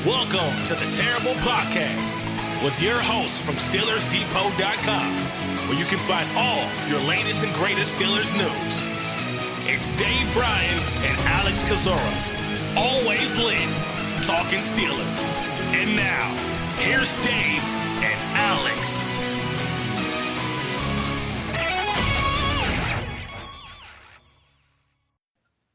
Welcome to the Terrible Podcast with your hosts from SteelersDepot.com, where you can find all your latest and greatest Steelers news. It's Dave Bryan and Alex Kozora, always lit, talking Steelers. And now, here's Dave and Alex.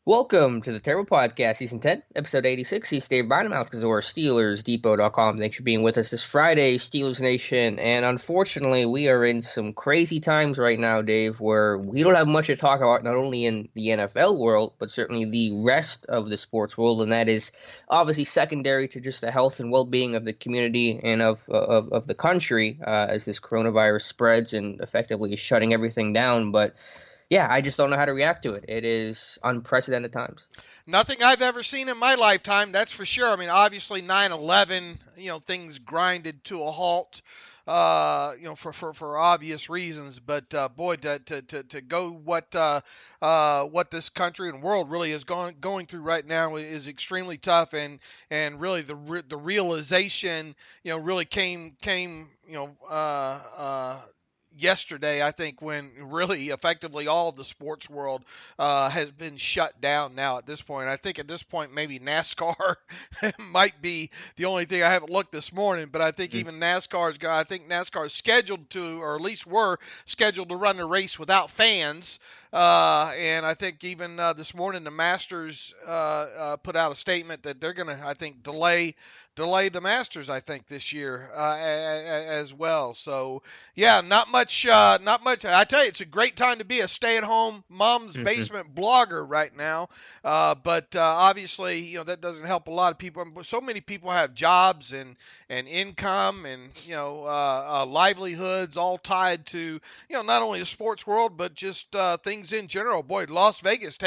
Welcome to the Terrible Podcast, Season 10, Episode 86. He's Dave Bryan, Alex Kozora, SteelersDepot.com. Thanks for being with us this Friday, Steelers Nation. And unfortunately, we are in some crazy times right now, Dave, where we don't have much to talk about, not only in the NFL world, but certainly the rest of the sports world. And that is obviously secondary to just the health and well-being of the community and of the country as this coronavirus spreads and effectively is shutting everything down. But yeah, I just don't know how to react to it. It is unprecedented times. Nothing I've ever seen in my lifetime, that's for sure. I mean, obviously 9/11, things grinded to a halt, for obvious reasons. But boy, to go what this country and world really is going through right now is extremely tough, and really the realization, really came yesterday, I think, when really effectively all of the sports world has been shut down now at this point. I think at this point maybe NASCAR might be the only thing. I haven't looked this morning, but I think even NASCAR is scheduled to, or at least were scheduled to run the race without fans. And I think even this morning the Masters put out a statement that they're going to, I think, delay the Masters, I think, this year as well. So, yeah, not much. I tell you, it's a great time to be a stay-at-home mom's basement blogger right now. But obviously, that doesn't help a lot of people. So many people have jobs and income and, livelihoods all tied to, not only the sports world, but just things in general. Boy, Las Vegas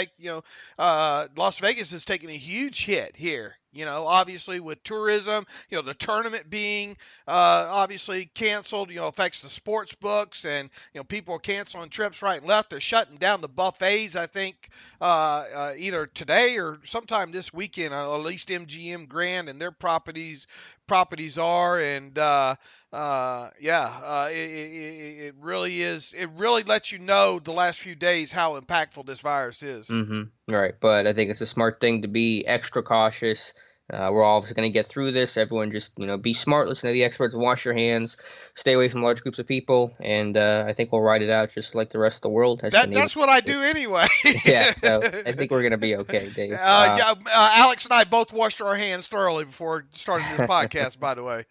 has taken a huge hit here. Obviously with tourism, the tournament being obviously canceled, affects the sports books, and, people are canceling trips right and left. They're shutting down the buffets, I think, either today or sometime this weekend, at least MGM Grand and their properties are. And, it really is. It really lets you know the last few days how impactful this virus is. Right, but I think it's a smart thing to be extra cautious. We're obviously going to get through this. Everyone just, be smart, listen to the experts, wash your hands, stay away from large groups of people, and I think we'll ride it out just like the rest of the world has been. That's what I do anyway. Yeah, so I think we're going to be okay, Dave. Alex and I both washed our hands thoroughly before starting this podcast, by the way.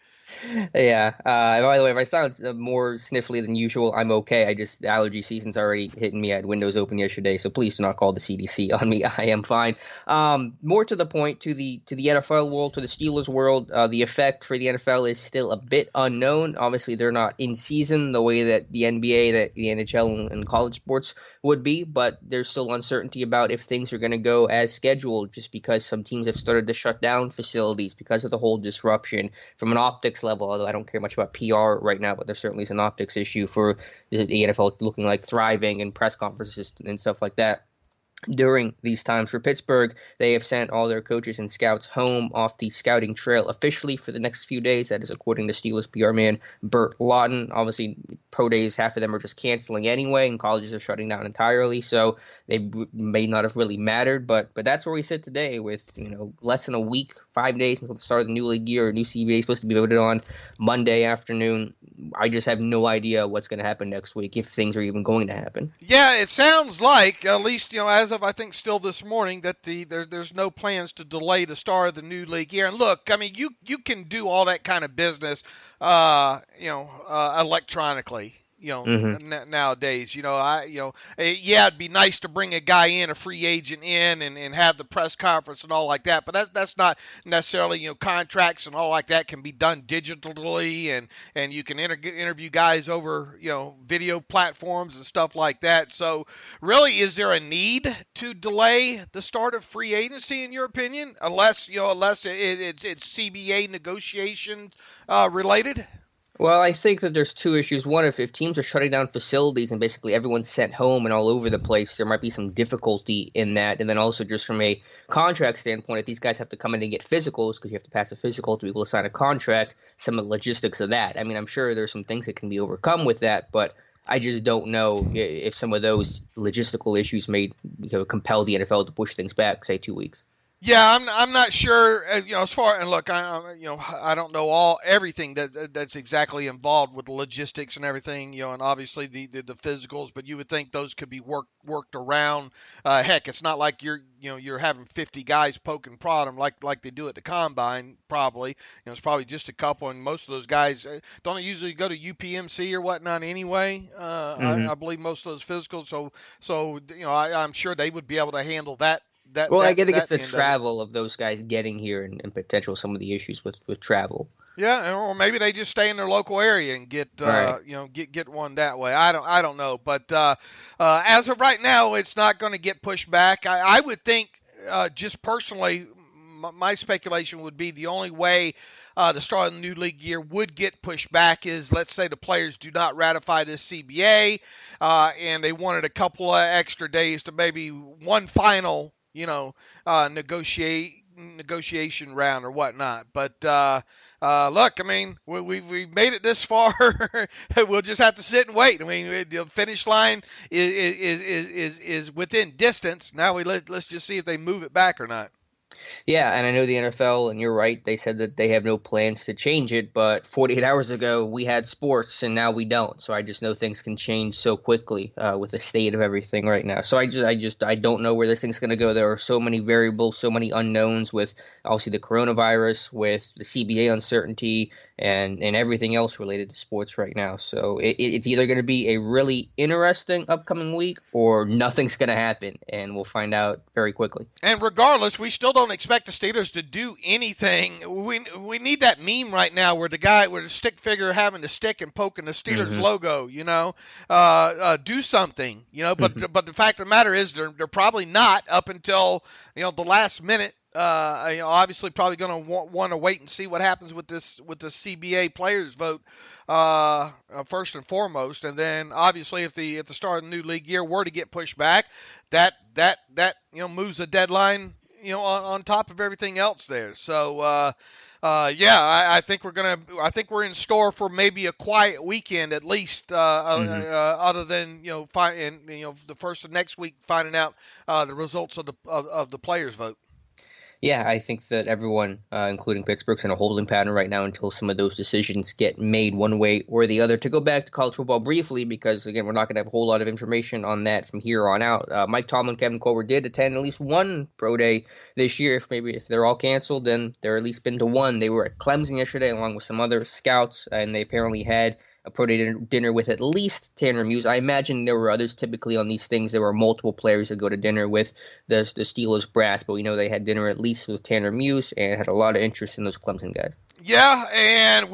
Yeah. By the way, if I sound more sniffly than usual, I'm okay. The allergy season's already hitting me. I had windows open yesterday, so please do not call the CDC on me. I am fine. More to the point, to the NFL world, to the Steelers world, the effect for the NFL is still a bit unknown. Obviously, they're not in season the way that the NBA, that the NHL, and college sports would be, but there's still uncertainty about if things are going to go as scheduled, just because some teams have started to shut down facilities because of the whole disruption from an optics level, although I don't care much about PR right now, but there certainly is an optics issue for the NFL looking like thriving and press conferences and stuff like that. During these times for Pittsburgh, they have sent all their coaches and scouts home off the scouting trail officially for the next few days. That is according to Steelers PR man Burt Lawton. Obviously, pro days, half of them are just canceling anyway, and colleges are shutting down entirely, so they may not have really mattered. But that's where we sit today with, less than a week, 5 days until the start of the new league year. New CBA is supposed to be voted on Monday afternoon. I just have no idea what's going to happen next week, if things are even going to happen. Yeah, it sounds like, at least, as of I think still this morning, that there's no plans to delay the start of the new league year. And look, I mean, you can do all that kind of business, electronically. Nowadays, it'd be nice to bring a guy in, a free agent in, and have the press conference and all like that. But that's not necessarily, contracts and all like that can be done digitally, and you can interview guys over, video platforms and stuff like that. So really, is there a need to delay the start of free agency, in your opinion, unless it's CBA negotiations related? Well, I think that there's two issues. One, if teams are shutting down facilities and basically everyone's sent home and all over the place, there might be some difficulty in that. And then also just from a contract standpoint, if these guys have to come in and get physicals because you have to pass a physical to be able to sign a contract, some of the logistics of that. I mean, I'm sure there's some things that can be overcome with that, but I just don't know if some of those logistical issues may compel the NFL to push things back, say 2 weeks. Yeah, I'm not sure. As far and look, I don't know everything that's exactly involved with the logistics and everything. And obviously the physicals, but you would think those could be worked around. Heck, it's not like you're having 50 guys poking prod them like they do at the combine. Probably, it's probably just a couple, and most of those guys don't usually go to UPMC or whatnot anyway. I believe most of those physicals. So I'm sure they would be able to handle that. I think it's the travel of those guys getting here and potential some of the issues with travel. Yeah, or maybe they just stay in their local area and get get one that way. I don't know, but as of right now, it's not going to get pushed back. I would think, just personally, my speculation would be the only way the start of the new league year would get pushed back is, let's say the players do not ratify this CBA, and they wanted a couple of extra days to maybe one final negotiation round or whatnot. But look, I mean, we've made it this far. We'll just have to sit and wait. I mean, the finish line is within distance. Now let's just see if they move it back or not. Yeah, and I know the NFL, and you're right, they said that they have no plans to change it, but 48 hours ago we had sports and now we don't. So I just know things can change so quickly with the state of everything right now. So I don't know where this thing's going to go. There are so many variables, so many unknowns with obviously the coronavirus, with the CBA uncertainty, and everything else related to sports right now. So it's either going to be a really interesting upcoming week or nothing's going to happen, and we'll find out very quickly. And regardless, we still don't expect the Steelers to do anything. We need that meme right now where the guy with the stick figure having the stick and poking the Steelers logo, do something, but the fact of the matter is they're probably not up until, the last minute. Obviously probably going to want to wait and see what happens with the CBA players vote first and foremost, and then obviously if the start of the new league year were to get pushed back, that moves the deadline on top of everything else there. So I think we're in store for maybe a quiet weekend at least, other than the first of next week finding out the results of the players vote. Yeah, I think that everyone, including Pittsburgh's in a holding pattern right now until some of those decisions get made one way or the other. To go back to college football briefly, because, again, we're not going to have a whole lot of information on that from here on out. Mike Tomlin, Kevin Colbert did attend at least one pro day this year. If they're all canceled, then they're at least been to one. They were at Clemson yesterday along with some other scouts, and they apparently had a pro day dinner with at least Tanner Muse. I imagine there were others. Typically on these things, there were multiple players that go to dinner with the Steelers brass, but we know they had dinner at least with Tanner Muse and had a lot of interest in those Clemson guys. Yeah, and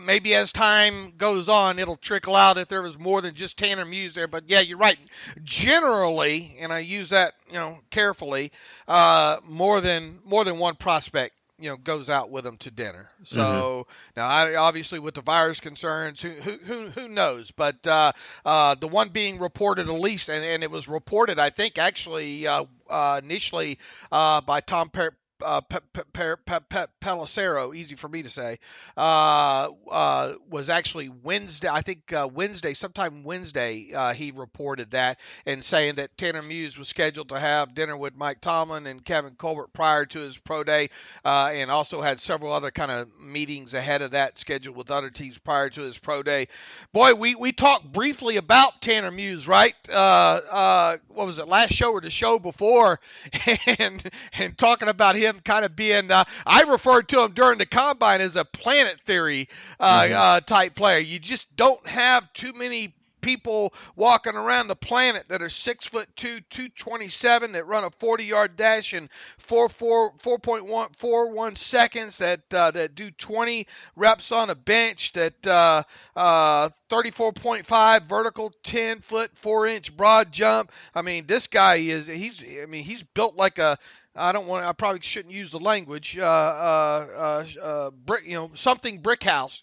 maybe as time goes on, it'll trickle out if there was more than just Tanner Muse there. But yeah, you're right. Generally, and I use that carefully, more than one prospect goes out with them to dinner. So now, obviously, with the virus concerns, who knows? But the one being reported at least, and it was reported, I think, actually initially by Tom Pelissero, easy for me to say, was actually Wednesday. I think sometime Wednesday, he reported that and saying that Tanner Muse was scheduled to have dinner with Mike Tomlin and Kevin Colbert prior to his pro day, and also had several other kind of meetings ahead of that scheduled with other teams prior to his pro day. Boy, we talked briefly about Tanner Muse, right? What was it, last show or the show before, and talking about him kind of being, I referred to him during the combine as a Planet Theory type player. You just don't have too many people walking around the planet that are 6'2", 227, that run a 40-yard dash in 4.41 seconds, that do 20 reps on a bench, that 34.5 vertical, 10-foot 4-inch broad jump. I mean, this guy he's built like a I probably shouldn't use the language. Something brick house.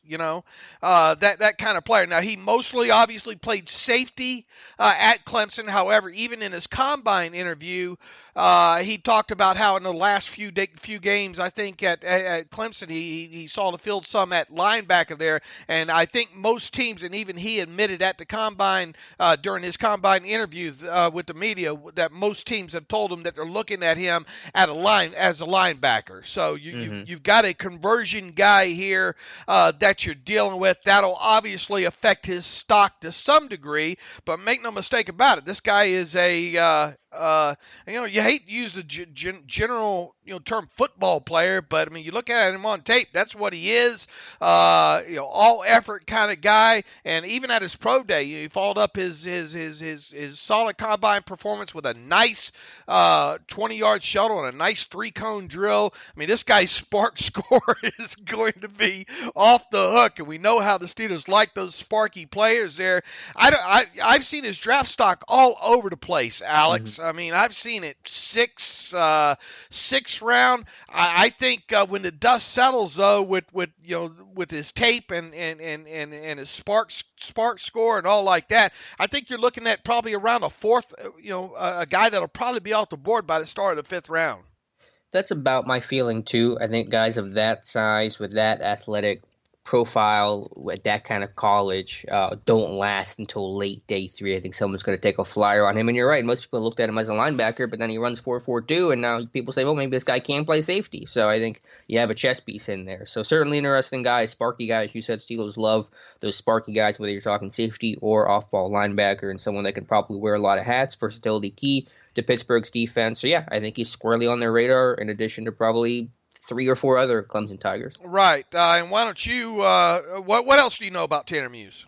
That kind of player. Now he mostly, obviously, played safety at Clemson. However, even in his combine interview, he talked about how in the last few games, I think at Clemson, he saw the field some at linebacker there, and I think most teams, and even he admitted at the combine during his combine interviews with the media, that most teams have told him that they're looking at him as a linebacker. So you've got a conversion guy here that you're dealing with. That'll obviously affect his stock to some degree, but make no mistake about it, this guy is you hate to use the general term football player, but I mean, you look at him on tape, that's what he is. All effort kind of guy, and even at his pro day, he followed up his solid combine performance with a nice 20-yard shuttle and a nice 3-cone drill. I mean, this guy's spark score is going to be off the hook, and we know how the Steelers like those sparky players there. I've seen his draft stock all over the place, Alex. I mean, I've seen it sixth round. I think when the dust settles, though, with his tape and his spark score and all like that, I think you're looking at probably around a fourth. A guy that'll probably be off the board by the start of the 5th round. That's about my feeling too. I think guys of that size with that athletic profile at that kind of college don't last until late day 3. I think someone's going to take a flyer on him. And you're right, most people looked at him as a linebacker, but then he runs 4.42, and now people say, well, maybe this guy can play safety. So I think you have a chess piece in there. So certainly interesting guy, sparky guy. As you said, Steelers love those sparky guys, whether you're talking safety or off-ball linebacker, and someone that can probably wear a lot of hats. Versatility key to Pittsburgh's defense. So yeah, I think he's squarely on their radar, in addition to probably 3 or 4 other Clemson Tigers. Right. And why don't you what else do you know about Tanner Muse?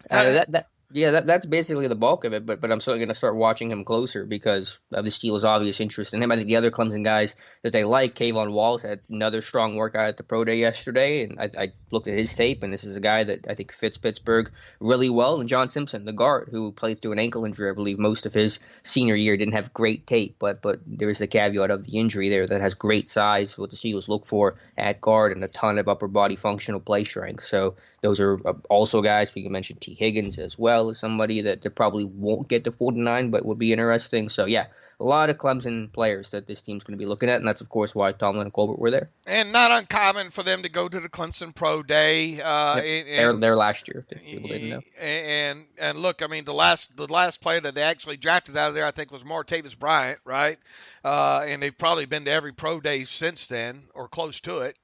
That's basically the bulk of it, but I'm certainly going to start watching him closer because of the Steelers' obvious interest in him. I think the other Clemson guys that they like, Kayvon Wallace had another strong workout at the pro day yesterday, and I looked at his tape, and this is a guy that I think fits Pittsburgh really well. And John Simpson, the guard, who plays through an ankle injury, I believe most of his senior year, didn't have great tape, but there is the caveat of the injury there that has great size, what the Steelers look for at guard, and a ton of upper body functional play strength. So those are also guys, we can mention Tee Higgins as well as somebody that probably won't get to 49, but would be interesting. So yeah, a lot of Clemson players that this team's going to be looking at, and that's of course why Tomlin and Colbert were there. And not uncommon for them to go to the Clemson Pro Day. They're last year, if people didn't know. And look, I mean, the last player that they actually drafted out of there, I think, was Martavis Bryant, right? And they've probably been to every Pro Day since then, or close to it.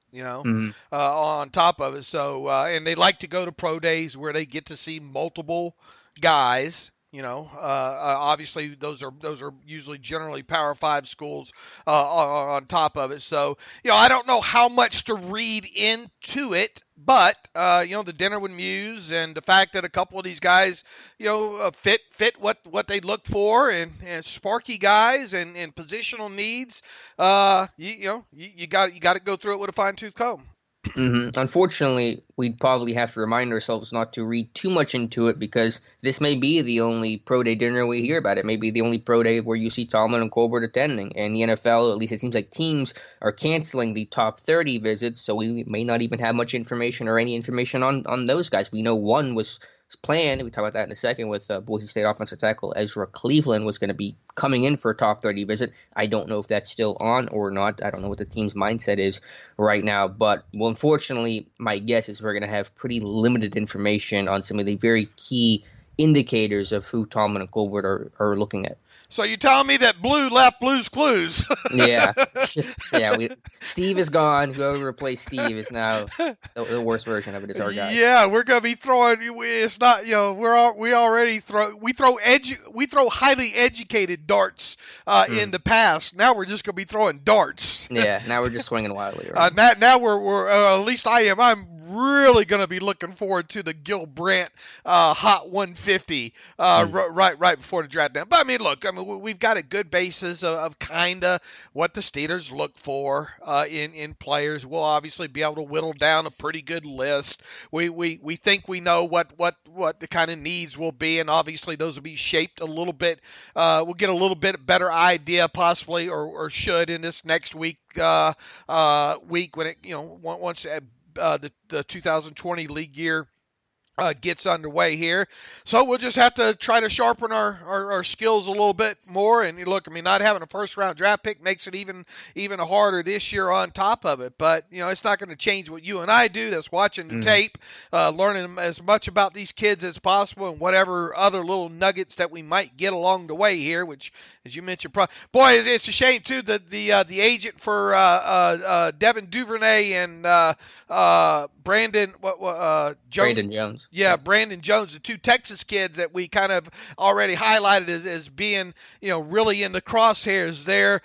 On top of it. So, and they like to go to pro days where they get to see multiple guys. Obviously those are usually generally Power 5 schools on top of it. So, I don't know how much to read into it, but the dinner with Muse and the fact that a couple of these guys, fit what they look for and sparky guys and positional needs, you got to go through it with a fine-tooth comb. Mm-hmm. Unfortunately, we'd probably have to remind ourselves not to read too much into it because this may be the only pro day dinner we hear about. It may be the only pro day where you see Tomlin and Colbert attending. And the NFL, at least it seems like teams are canceling the top 30 visits, so we may not even have much information or any information on those guys. We know one was planned, we talk about that in a second, with Boise State offensive tackle Ezra Cleveland was going to be coming in for a top 30 visit. I don't know if that's still on or not. I don't know what the team's mindset is right now. But, well, unfortunately, my guess is we're going to have pretty limited information on some of the very key indicators of who Tomlin and Colbert are looking at. So you telling me that Blue left Blue's Clues? Yeah. Steve is gone. Whoever replaced Steve is now the worst version of it is our guy. Yeah, we're gonna be throwing. It's not. We throw highly educated darts in the past. Now we're just gonna be throwing darts. Yeah. Now we're just swinging wildly. Right? Now we're at least I am. I'm really going to be looking forward to the Gil Brandt Hot 150 right before the draft. But I mean, look, we've got a good basis of kind of what the Steelers look for in players. We'll obviously be able to whittle down a pretty good list. We think we know what the kind of needs will be, and obviously those will be shaped a little bit. We'll get a little bit better idea possibly, or should, in this next week when it, once the 2020 league year gets underway here. So we'll just have to try to sharpen our skills a little bit more. And look, I mean, not having a first-round draft pick makes it even harder this year on top of it. But, it's not going to change what you and I do, that's watching the tape, learning as much about these kids as possible, and whatever other little nuggets that we might get along the way here, which, as you mentioned, boy, it's a shame, too, that the agent for Devin Duvernay and Brandon Jones. Yeah, Brandon Jones, the two Texas kids that we kind of already highlighted as being, really in the crosshairs there.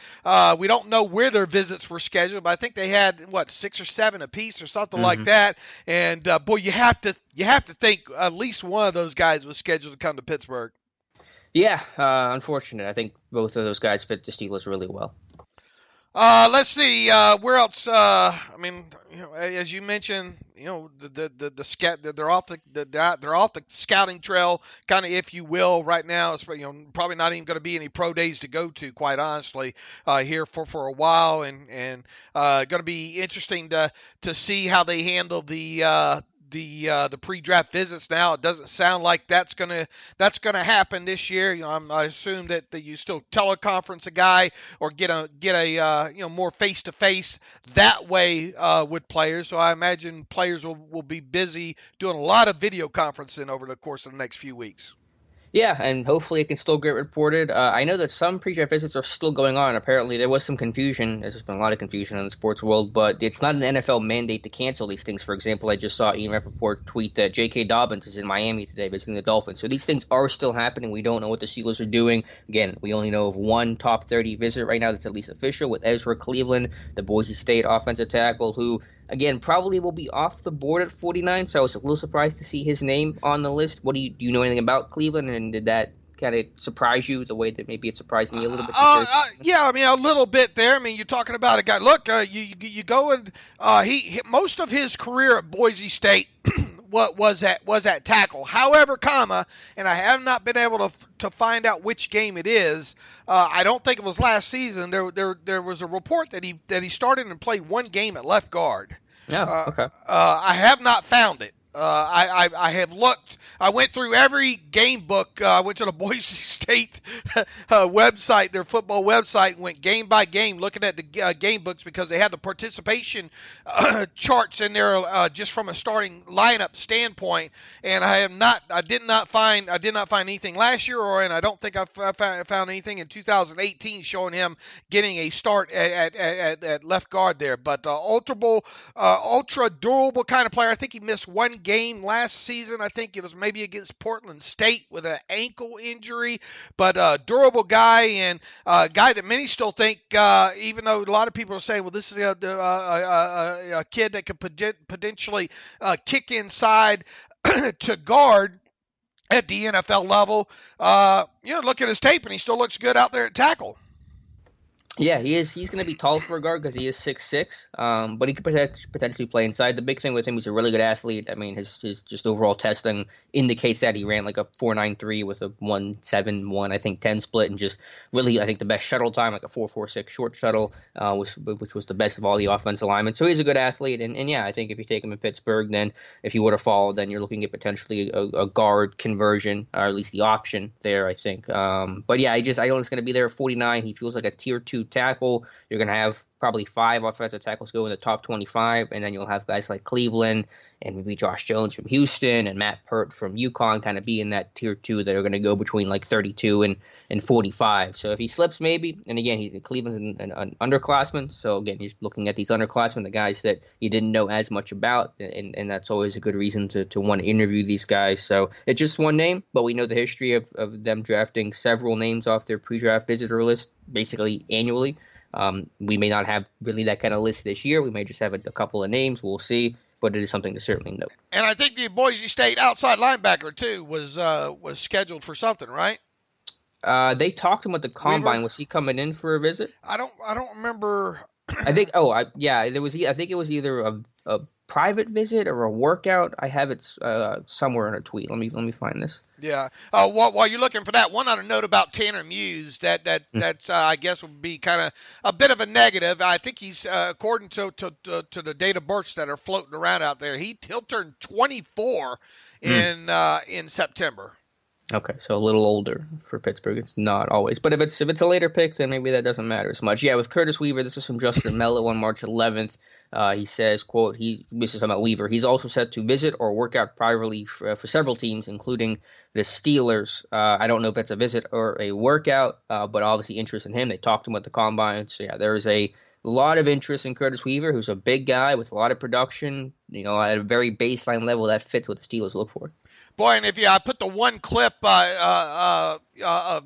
We don't know where their visits were scheduled, but I think they had 6 or 7 apiece or something like that. And boy, you have to think at least one of those guys was scheduled to come to Pittsburgh. Yeah, unfortunate. I think both of those guys fit the Steelers really well. Let's see where else. As you mentioned, they're off the scouting trail, kind of, if you will, right now. It's, probably not even going to be any pro days to go to, quite honestly, here for a while, and going to be interesting to see how they handle the pre-draft visits. Now it doesn't sound like that's gonna happen this year. I assume that you still teleconference a guy or get a more face-to-face that way with players. So I imagine players will be busy doing a lot of video conferencing over the course of the next few weeks. Yeah, and hopefully it can still get reported. I know that some pre-draft visits are still going on. Apparently there was some confusion. There's been a lot of confusion in the sports world, but it's not an NFL mandate to cancel these things. For example, I just saw Ian Rappaport tweet that J.K. Dobbins is in Miami today visiting the Dolphins. So these things are still happening. We don't know what the Steelers are doing. Again, we only know of one top 30 visit right now that's at least official, with Ezra Cleveland, the Boise State offensive tackle, who, again, probably will be off the board at 49, so I was a little surprised to see his name on the list. What do you know anything about Cleveland, and did that kind of surprise you the way that maybe it surprised me a little bit? Yeah, a little bit there. You're talking about a guy. Look, you go and he most of his career at Boise State was at tackle. However, and I have not been able to find out which game it is. I don't think it was last season. There was a report that he started and played one game at left guard. Oh, okay. I have not found it. I have looked. I went through every game book. I went to the Boise State website, their football website, and went game by game looking at the game books, because they had the participation charts in there just from a starting lineup standpoint. And I did not find anything last year, and I don't think I found anything in 2018 showing him getting a start at left guard there. But ultra durable kind of player. I think he missed one game last season. I think it was maybe against Portland State with an ankle injury, but a durable guy, and a guy that many still think, even though a lot of people are saying, well, this is a kid that could potentially kick inside to guard at the NFL level. Look at his tape, and he still looks good out there at tackle. Yeah, he is. He's going to be tall for a guard because he is 6'6", but he could potentially play inside. The big thing with him, he's a really good athlete. His just overall testing indicates that he ran like a 4.93 with a 1.71, I think, 10 split, and just really, I think, the best shuttle time, like a 4.46 short shuttle, which was the best of all the offensive linemen. So he's a good athlete, and yeah, I think if you take him in Pittsburgh, then if you were to fall, then you're looking at potentially a guard conversion, or at least the option there, I think. But yeah, I know it's going to be there at 49. He feels like a tier 2 tackle. You're going to have probably 5 offensive tackles go in the top 25, and then you'll have guys like Cleveland and maybe Josh Jones from Houston and Matt Pert from UConn kind of be in that tier 2 that are going to go between like 32 and 45. So if he slips, maybe, and again, Cleveland's an underclassman, so again, you're looking at these underclassmen, the guys that you didn't know as much about, and that's always a good reason to want to interview these guys. So it's just one name, but we know the history of them drafting several names off their pre-draft visitor list basically annually. We may not have really that kind of list this year. We may just have a couple of names. We'll see. but it is something to certainly note. And I think the Boise State outside linebacker too was scheduled for something, right? They talked to him at the combine. Weaver? Was he coming in for a visit? I don't remember. I think. There was. I think it was either a private visit or a workout. I have it somewhere in a tweet. Let me find this. Yeah. While you're looking for that, one other note about Tanner Muse that's I guess would be kind of a bit of a negative. I think he's according to the date of births that are floating around out there, he'll turn 24 in September. Okay, so a little older for Pittsburgh. It's not always, but if it's a later pick, then maybe that doesn't matter as much. Yeah, with Curtis Weaver, this is from Justin Mello on March 11th. He says, quote, this is about Weaver. He's also set to visit or work out privately for several teams, including the Steelers. I don't know if that's a visit or a workout, but obviously interest in him. They talked to him at the combine. So yeah, there is a lot of interest in Curtis Weaver, who's a big guy with a lot of production. At a very baseline level, that fits what the Steelers look for. Boy, and if I put the one clip of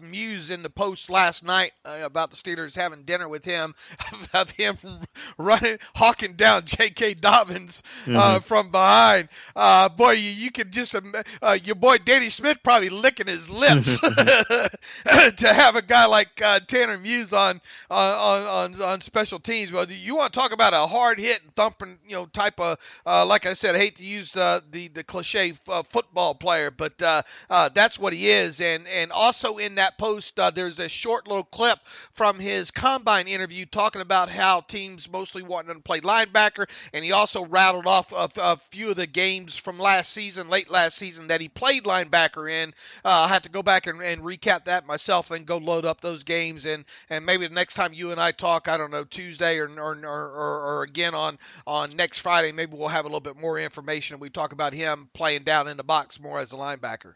Muse in the post last night about the Steelers having dinner with him, of him hawking down J.K. Dobbins from behind, boy, you could just your boy Danny Smith probably licking his lips to have a guy like Tanner Muse on special teams. Well, you want to talk about a hard hit and thumping, type of like I said, I hate to use the cliche football player, but that's what he is. And also in that post, there's a short little clip from his combine interview talking about how teams mostly want him to play linebacker, and he also rattled off a few of the games from late last season that he played linebacker in. I have to go back and recap that myself, then go load up those games, and maybe the next time you and I talk, I don't know, Tuesday or again on next Friday, maybe we'll have a little bit more information, and we talk about him playing down in the box more as a linebacker.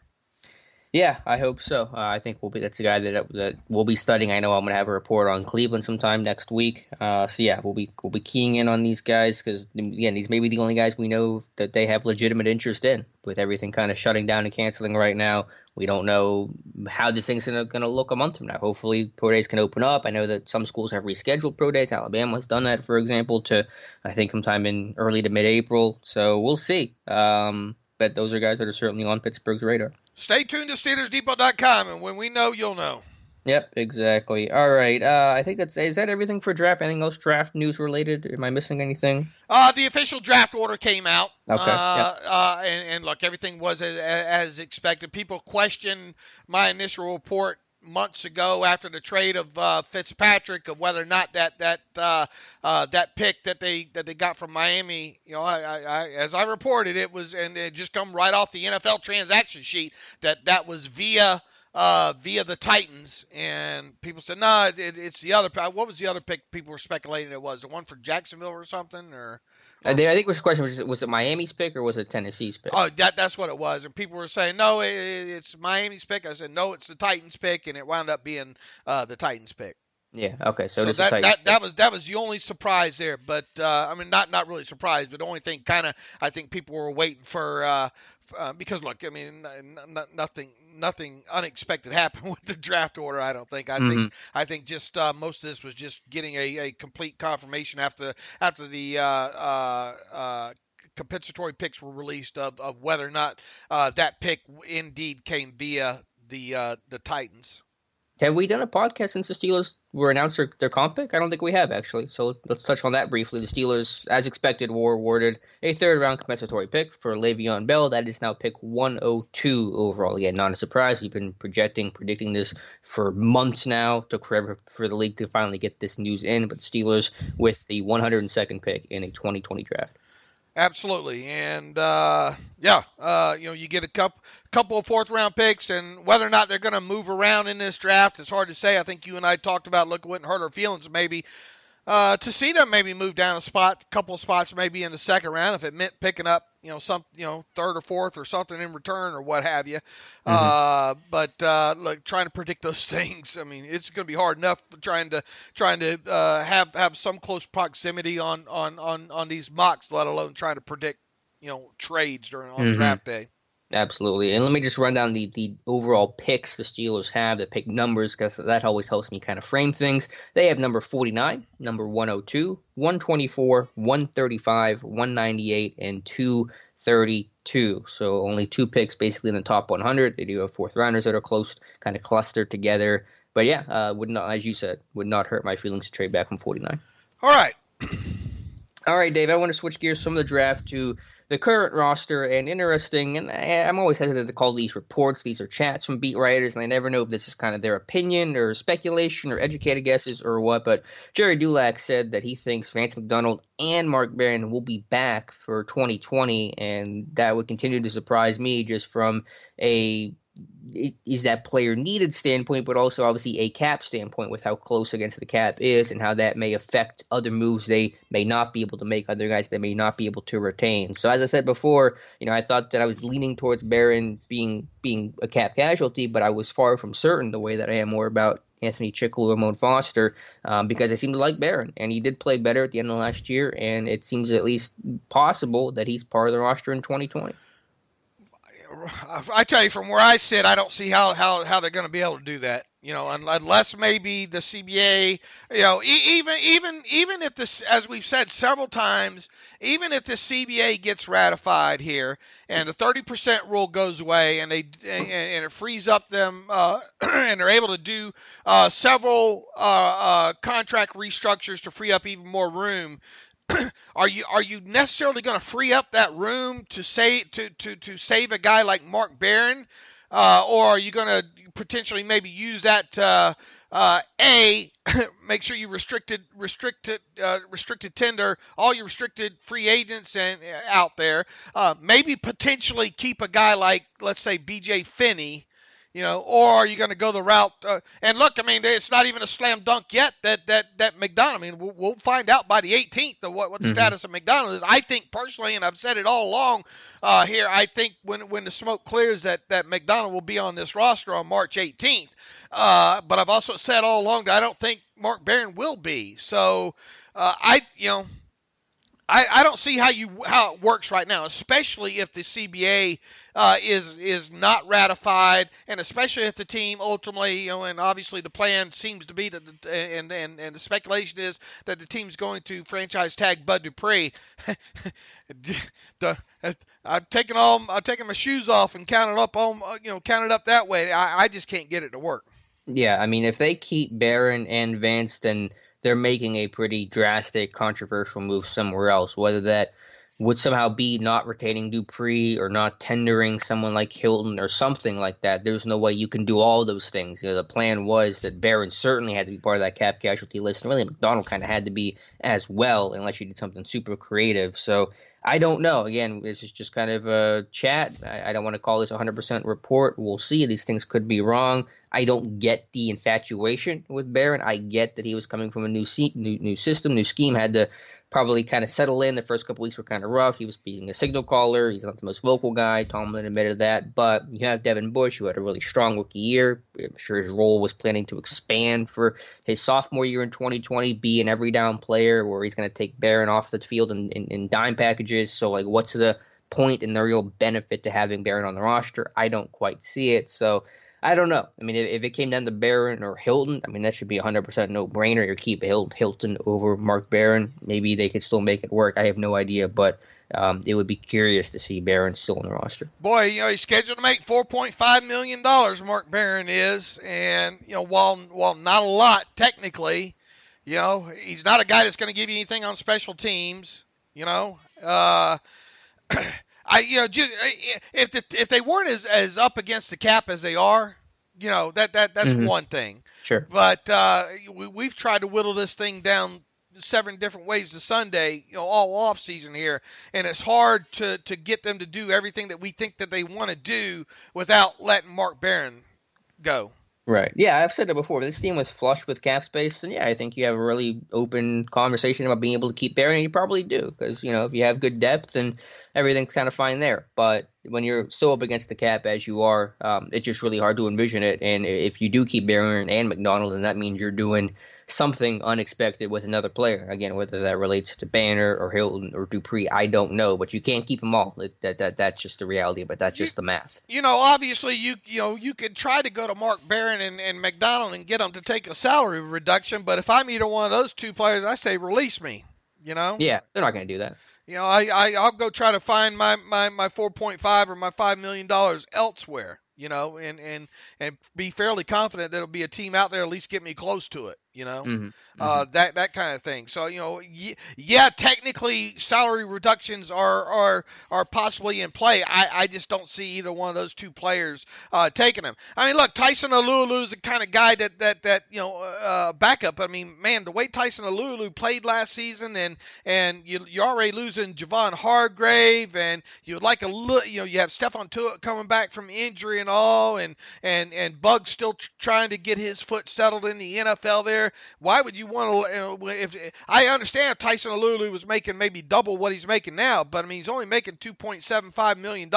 Yeah, I hope so. I think that's a guy that we'll be studying. I know I'm going to have a report on Cleveland sometime next week. So yeah, we'll be keying in on these guys because again, these may be the only guys we know that they have legitimate interest in. With everything kind of shutting down and canceling right now, we don't know how this thing's going to look a month from now. Hopefully, pro days can open up. I know that some schools have rescheduled pro days. Alabama has done that, for example, to I think sometime in early to mid-April. So we'll see. But those are guys that are certainly on Pittsburgh's radar. Stay tuned to SteelersDepot.com, and when we know, you'll know. Yep, exactly. All right. I think is that everything for draft? Anything else draft news related? Am I missing anything? The official draft order came out. Okay. And look, everything was as expected. People questioned my initial report months ago after the trade of Fitzpatrick of whether or not that pick that they got from Miami, I as I reported, it was, and it just come right off the NFL transaction sheet that was via the Titans, and people said no, it's the other. What was the other pick people were speculating it was? The one for Jacksonville or something, or? I think the question was it Miami's pick or was it Tennessee's pick? Oh, that's what it was. And people were saying, no, it's Miami's pick. I said, no, it's the Titans pick, and it wound up being the Titans pick. Yeah. Okay. So that was the only surprise there, but I mean, not really surprised, but the only thing kind of I think people were waiting for because look, I mean, nothing unexpected happened with the draft order. I don't think. I think just most of this was just getting a complete confirmation after the compensatory picks were released of whether or not that pick indeed came via the Titans. Have we done a podcast since the Steelers were announced their comp pick? I don't think we have, actually. So let's touch on that briefly. The Steelers, as expected, were awarded a third-round compensatory pick for Le'Veon Bell. That is now pick 102 overall. Again, not a surprise. We've been predicting this for months now. Took forever for the league to finally get this news in. But the Steelers with the 102nd pick in a 2020 draft. Absolutely, and you get a couple of fourth-round picks, and whether or not they're going to move around in this draft, it's hard to say. I think you and I talked about, look, it wouldn't hurt our feelings maybe to see them maybe move down a couple of spots maybe in the second round if it meant picking up third or fourth or something in return or what have you. But look, trying to predict those things, I mean, it's going to be hard enough trying to have some close proximity on these mocks, let alone trying to predict trades on draft day. Absolutely. And let me just run down the overall picks the Steelers have, the pick numbers, because that always helps me kind of frame things. They have number 49, number 102, 124, 135, 198, and 232. So only 2 picks basically in the top 100. They do have fourth rounders that are close, kind of clustered together. But yeah, would not, as you said, would not hurt my feelings to trade back from 49. All right. All right, Dave, I want to switch gears from the draft to the current roster, and interesting, and I'm always hesitant to call these reports. These are chats from beat writers, and I never know if this is kind of their opinion or speculation or educated guesses or what, but Jerry Dulac said that he thinks Vance McDonald and Mark Barron will be back for 2020, and that would continue to surprise me just from a is that player needed standpoint, but also obviously a cap standpoint with how close against the cap is and how that may affect other moves they may not be able to make, other guys they may not be able to retain. So as I said before, I thought that I was leaning towards Barron being a cap casualty, but I was far from certain the way that I am more about Anthony Chickle or Ramon Foster, because I seem to like Barron, and he did play better at the end of last year, and it seems at least possible that he's part of the roster in 2020. I tell you, from where I sit, I don't see how they're going to be able to do that. Unless maybe the CBA, even if this, as we've said several times, even if the CBA gets ratified here and the 30% rule goes away and it frees up them and they're able to do several contract restructures to free up even more room. Are you necessarily going to free up that room to save a guy like Mark Barron, or are you going to potentially maybe use that to make sure you restricted tender all your restricted free agents and out there, maybe potentially keep a guy like, let's say, B.J. Finney. Or are you going to go the route? And look, it's not even a slam dunk yet that McDonald. We'll find out by the 18th of what the status of McDonald is. I think personally, and I've said it all along here, I think when the smoke clears that McDonald will be on this roster on March 18th. But I've also said all along that I don't think Mark Barron will be. So I don't see how it works right now, especially if the CBA is not ratified, and especially if the team ultimately, and obviously the plan seems to be that, and the speculation is that the team's going to franchise tag Bud Dupree. I've taken my shoes off and counted up that way. I just can't get it to work. Yeah, if they keep Barron and Vance, then they're making a pretty drastic, controversial move somewhere else, whether that would somehow be not retaining Dupree or not tendering someone like Hilton or something like that. There's no way you can do all those things. The plan was that Barron certainly had to be part of that cap casualty list, and really McDonald kind of had to be as well, unless you did something super creative. So I don't know. Again, this is just kind of a chat. I don't want to call this a 100% report. We'll see. These things could be wrong. I don't get the infatuation with Barron. I get that he was coming from a new system, new scheme, had to probably kind of settle in. The first couple weeks were kind of rough. He was being a signal caller. He's not the most vocal guy. Tomlin admitted that. But you have Devin Bush, who had a really strong rookie year. I'm sure his role was planning to expand for his sophomore year in 2020, be an every down player where he's going to take Barron off the field in dime packages. So, what's the point and the real benefit to having Barron on the roster? I don't quite see it. So, I don't know. If it came down to Barron or Hilton, that should be 100% no-brainer. You keep Hilton over Mark Barron. Maybe they could still make it work. I have no idea, but it would be curious to see Barron still on the roster. Boy, he's scheduled to make $4.5 million, Mark Barron is. And, while not a lot technically, he's not a guy that's going to give you anything on special teams, if they weren't as up against the cap as they are, that's one thing. Sure. But we've tried to whittle this thing down 7 different ways to Sunday, all off season here, and it's hard to get them to do everything that we think that they want to do without letting Mark Barron go. Right. Yeah, I've said it before. If this team was flush with cap space, then I think you have a really open conversation about being able to keep Barron, and you probably do, because, if you have good depth and everything's kind of fine there. But when you're so up against the cap as you are, it's just really hard to envision it. And if you do keep Barron and McDonald, then that means you're doing something unexpected with another player. Again, whether that relates to Banner or Hilton or Dupree, I don't know. But you can't keep them all. That's just the reality. But that's just the math. Obviously you could try to go to Mark Barron and McDonald and get them to take a salary reduction. But if I'm either one of those two players, I say release me. Yeah, they're not going to do that. I'll go try to find my 4.5 or my $5 million elsewhere, and be fairly confident that it'll be a team out there at least get me close to it, that kind of thing. So, technically salary reductions are possibly in play. I just don't see either one of those two players taking them. I mean, look, Tyson Alualu is the kind of guy that backup. I mean, man, the way Tyson Alualu played last season, and you're already losing Javon Hargrave, and you have Stephon Tuitt coming back from injury and all, and Bug's still trying to get his foot settled in the NFL there. Why would you want to? If I understand if Tyson Alualu was making maybe double what he's making now, but I mean he's only making $2.75 million.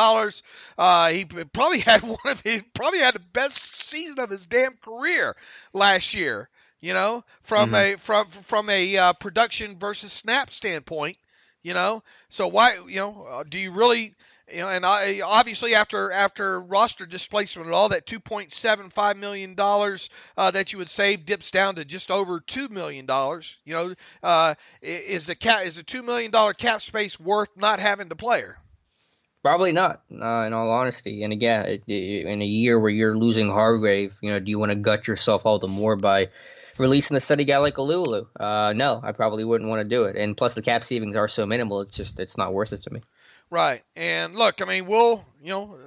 He probably had the best season of his damn career last year. From a production versus snap standpoint. So why do you really? And obviously after roster displacement and all that, $2.75 million that you would save dips down to just over $2 million. Is the $2 million cap space worth not having the player? Probably not, in all honesty. And again, in a year where you're losing Hargrave, do you want to gut yourself all the more by releasing a steady guy like Alualu? No, I probably wouldn't want to do it. And plus the cap savings are so minimal, it's not worth it to me. Right. And look, I mean,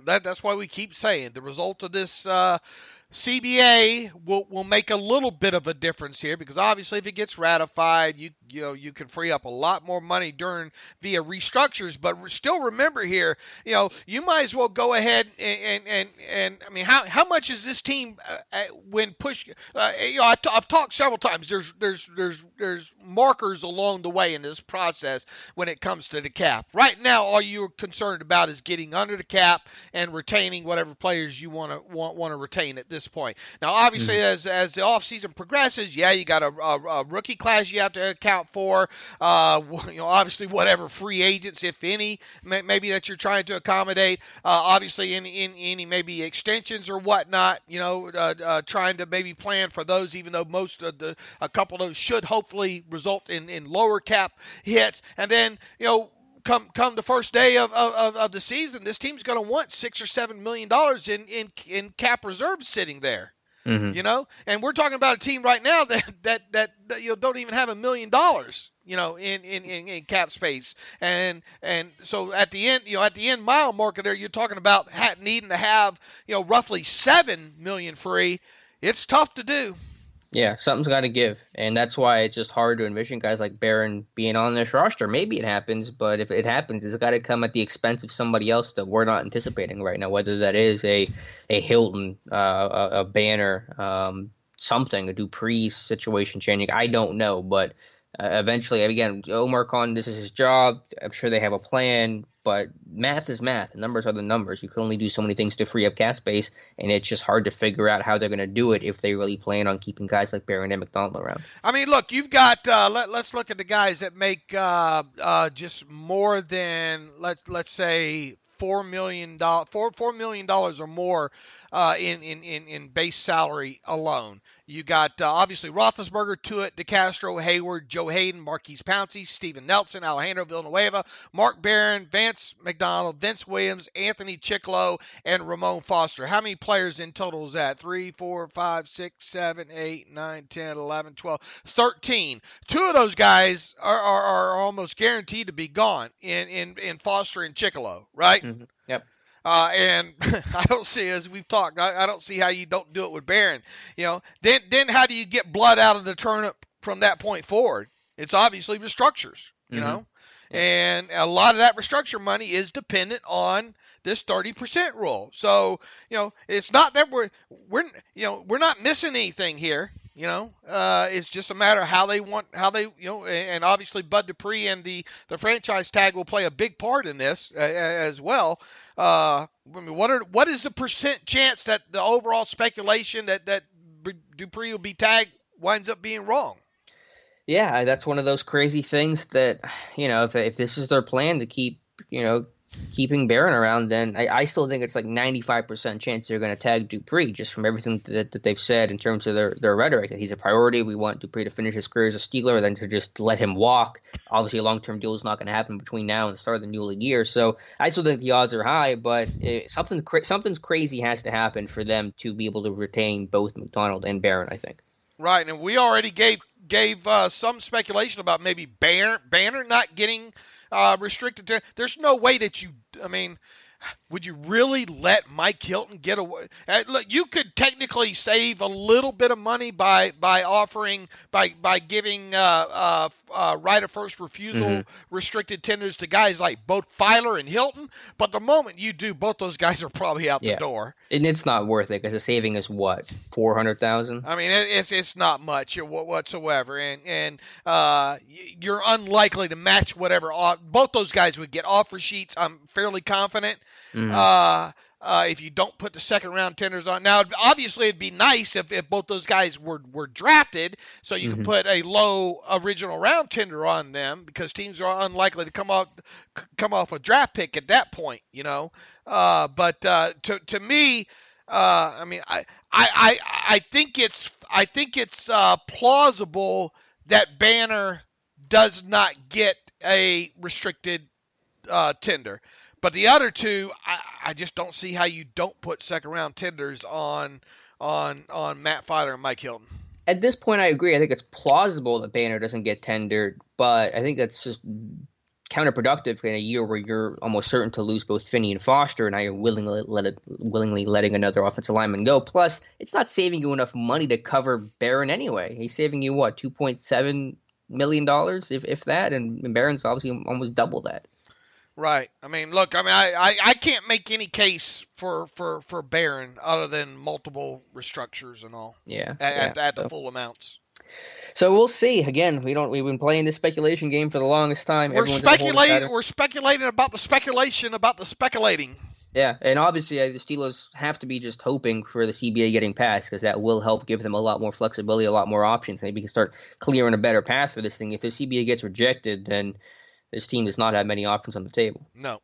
that's why we keep saying the result of this CBA will make a little bit of a difference here, because obviously if it gets ratified, you can free up a lot more money via restructures. But still remember here, you might as well go ahead and I mean, how much is this team when push? I've talked several times. There's markers along the way in this process when it comes to the cap. Right now, all you're concerned about is getting under the cap and retaining whatever players you want to retain at this point. Now, obviously, as the offseason progresses, you got a rookie class you have to account for. Obviously, whatever free agents, if any, maybe that you're trying to accommodate. Obviously, any maybe extensions or whatnot. Trying to maybe plan for those, even though a couple of those should hopefully result in lower cap hits. And then, come the first day of the season, this team's going to want $6 or $7 million in cap reserves sitting there. And we're talking about a team right now that don't even have $1 million, in cap space. And so at the end mile marker there, you're talking about needing to have, roughly $7 million free. It's tough to do. Yeah, something's got to give, and that's why it's just hard to envision guys like Barron being on this roster. Maybe it happens, but if it happens, it's got to come at the expense of somebody else that we're not anticipating right now, whether that is a Hilton, a Banner, something, a Dupree situation changing. I don't know, but eventually, again, Omar Khan, this is his job. I'm sure they have a plan, but math is math. Numbers are the numbers. You can only do so many things to free up cap space, and it's just hard to figure out how they're going to do it if they really plan on keeping guys like Barron and McDonald around. I mean, look, you've got let's look at the guys that make just more than let's say $4 million or more in base salary alone. You got obviously Roethlisberger, Tuitt, DeCastro, Hayward, Joe Hayden, Marquise Pouncey, Steven Nelson, Alejandro Villanueva, Mark Barron, Vance McDonald, Vince Williams, Anthony Chicklow, and Ramon Foster. How many players in total is that? 3, 4, 5, 6, 7, 8, 9, 10, 11, 12, 13. Two of those guys are almost guaranteed to be gone in Foster and Chicklow, right? Mm-hmm. Yep. And I don't see, as we've talked, I don't see how you don't do it with Barron. Then how do you get blood out of the turnip from that point forward? It's obviously restructures, and a lot of that restructure money is dependent on this 30% rule. So, it's not that we're not missing anything here. It's just a matter of how they, and obviously Bud Dupree and the franchise tag will play a big part in this as well. What is the percent chance that the overall speculation that Dupree will be tagged winds up being wrong? Yeah, that's one of those crazy things that, if this is their plan to keep, keeping Barron around, then I still think it's like 95% chance they're going to tag Dupree, just from everything that they've said in terms of their rhetoric, that he's a priority. We want Dupree to finish his career as a Steeler, then to just let him walk. Obviously, a long-term deal is not going to happen between now and the start of the new year. So I still think the odds are high, but something's crazy has to happen for them to be able to retain both McDonald and Barron, I think. Right, and we already gave some speculation about maybe Banner not getting restricted. There's no way that would you really let Mike Hilton get away? Look, you could technically save a little bit of money by giving right of first refusal restricted tenders to guys like both Filer and Hilton. But the moment you do, both those guys are probably out the door. And it's not worth it because the saving is what, $400,000? I mean, it's not much whatsoever, and you're unlikely to match whatever both those guys would get offer sheets. I'm fairly confident. If you don't put the second round tenders on. Now, obviously, it'd be nice if both those guys were drafted, so you can put a low original round tender on them, because teams are unlikely to come off a draft pick at that point, But to me, I think it's plausible that Banner does not get a restricted tender. But the other two, I just don't see how you don't put second round tenders on Matt Filer and Mike Hilton. At this point, I agree. I think it's plausible that Banner doesn't get tendered, but I think that's just counterproductive in a year where you're almost certain to lose both Finney and Foster, and now you're willingly letting another offensive lineman go. Plus, it's not saving you enough money to cover Barron anyway. He's saving you, what, $2.7 million, if that, and Barron's obviously almost double that. Right. I can't make any case for Barron other than multiple restructures and all. Yeah. At the full amounts. So we'll see. Again, we've been playing this speculation game for the longest time. We're speculating about the speculation about the speculating. Yeah, and obviously the Steelers have to be just hoping for the CBA getting passed, because that will help give them a lot more flexibility, a lot more options. Maybe we can start clearing a better path for this thing. If the CBA gets rejected, then this team does not have many options on the table. No.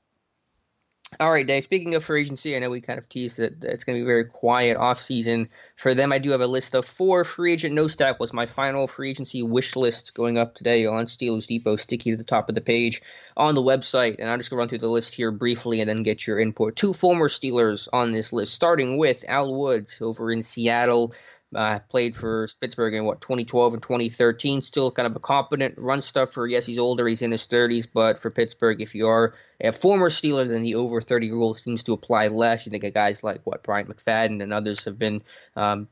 All right, Dave, speaking of free agency, I know we kind of teased that it's going to be a very quiet offseason for them. I do have a list of 4 free agent no was my final free agency wish list going up today on Steelers Depot, sticky to the top of the page on the website. And I'm just going to run through the list here briefly and then get your input. 2 former Steelers on this list, starting with Al Woods over in Seattle. Played for Pittsburgh in 2012 and 2013. Still kind of a competent run stuffer. Yes, he's older. He's in his 30s. But for Pittsburgh, if you are a former Steeler, then the over 30 rule seems to apply less. You think of guys like Bryant McFadden and others have been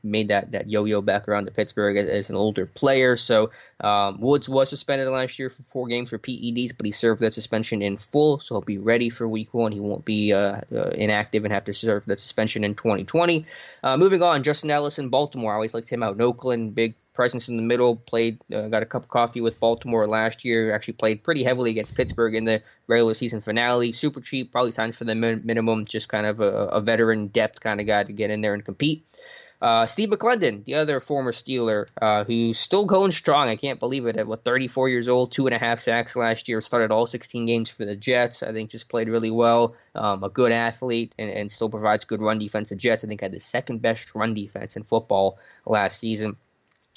made that yo-yo back around to Pittsburgh as an older player. So Woods was suspended last year for 4 games for PEDs, but he served that suspension in full. So he'll be ready for Week 1. He won't be inactive and have to serve that suspension in 2020. Moving on, Justin Ellis in Baltimore. I always liked him out in Oakland. Big presence in the middle. Got a cup of coffee with Baltimore last year. Actually played pretty heavily against Pittsburgh in the regular season finale. Super cheap, probably signs for the minimum. Just kind of a veteran depth kind of guy to get in there and compete. Steve McClendon, the other former Steeler, who's still going strong. I can't believe it. At 34 years old, 2.5 sacks last year. Started all 16 games for the Jets. I think just played really well. A good athlete and still provides good run defense. The Jets, I think, had the second best run defense in football last season.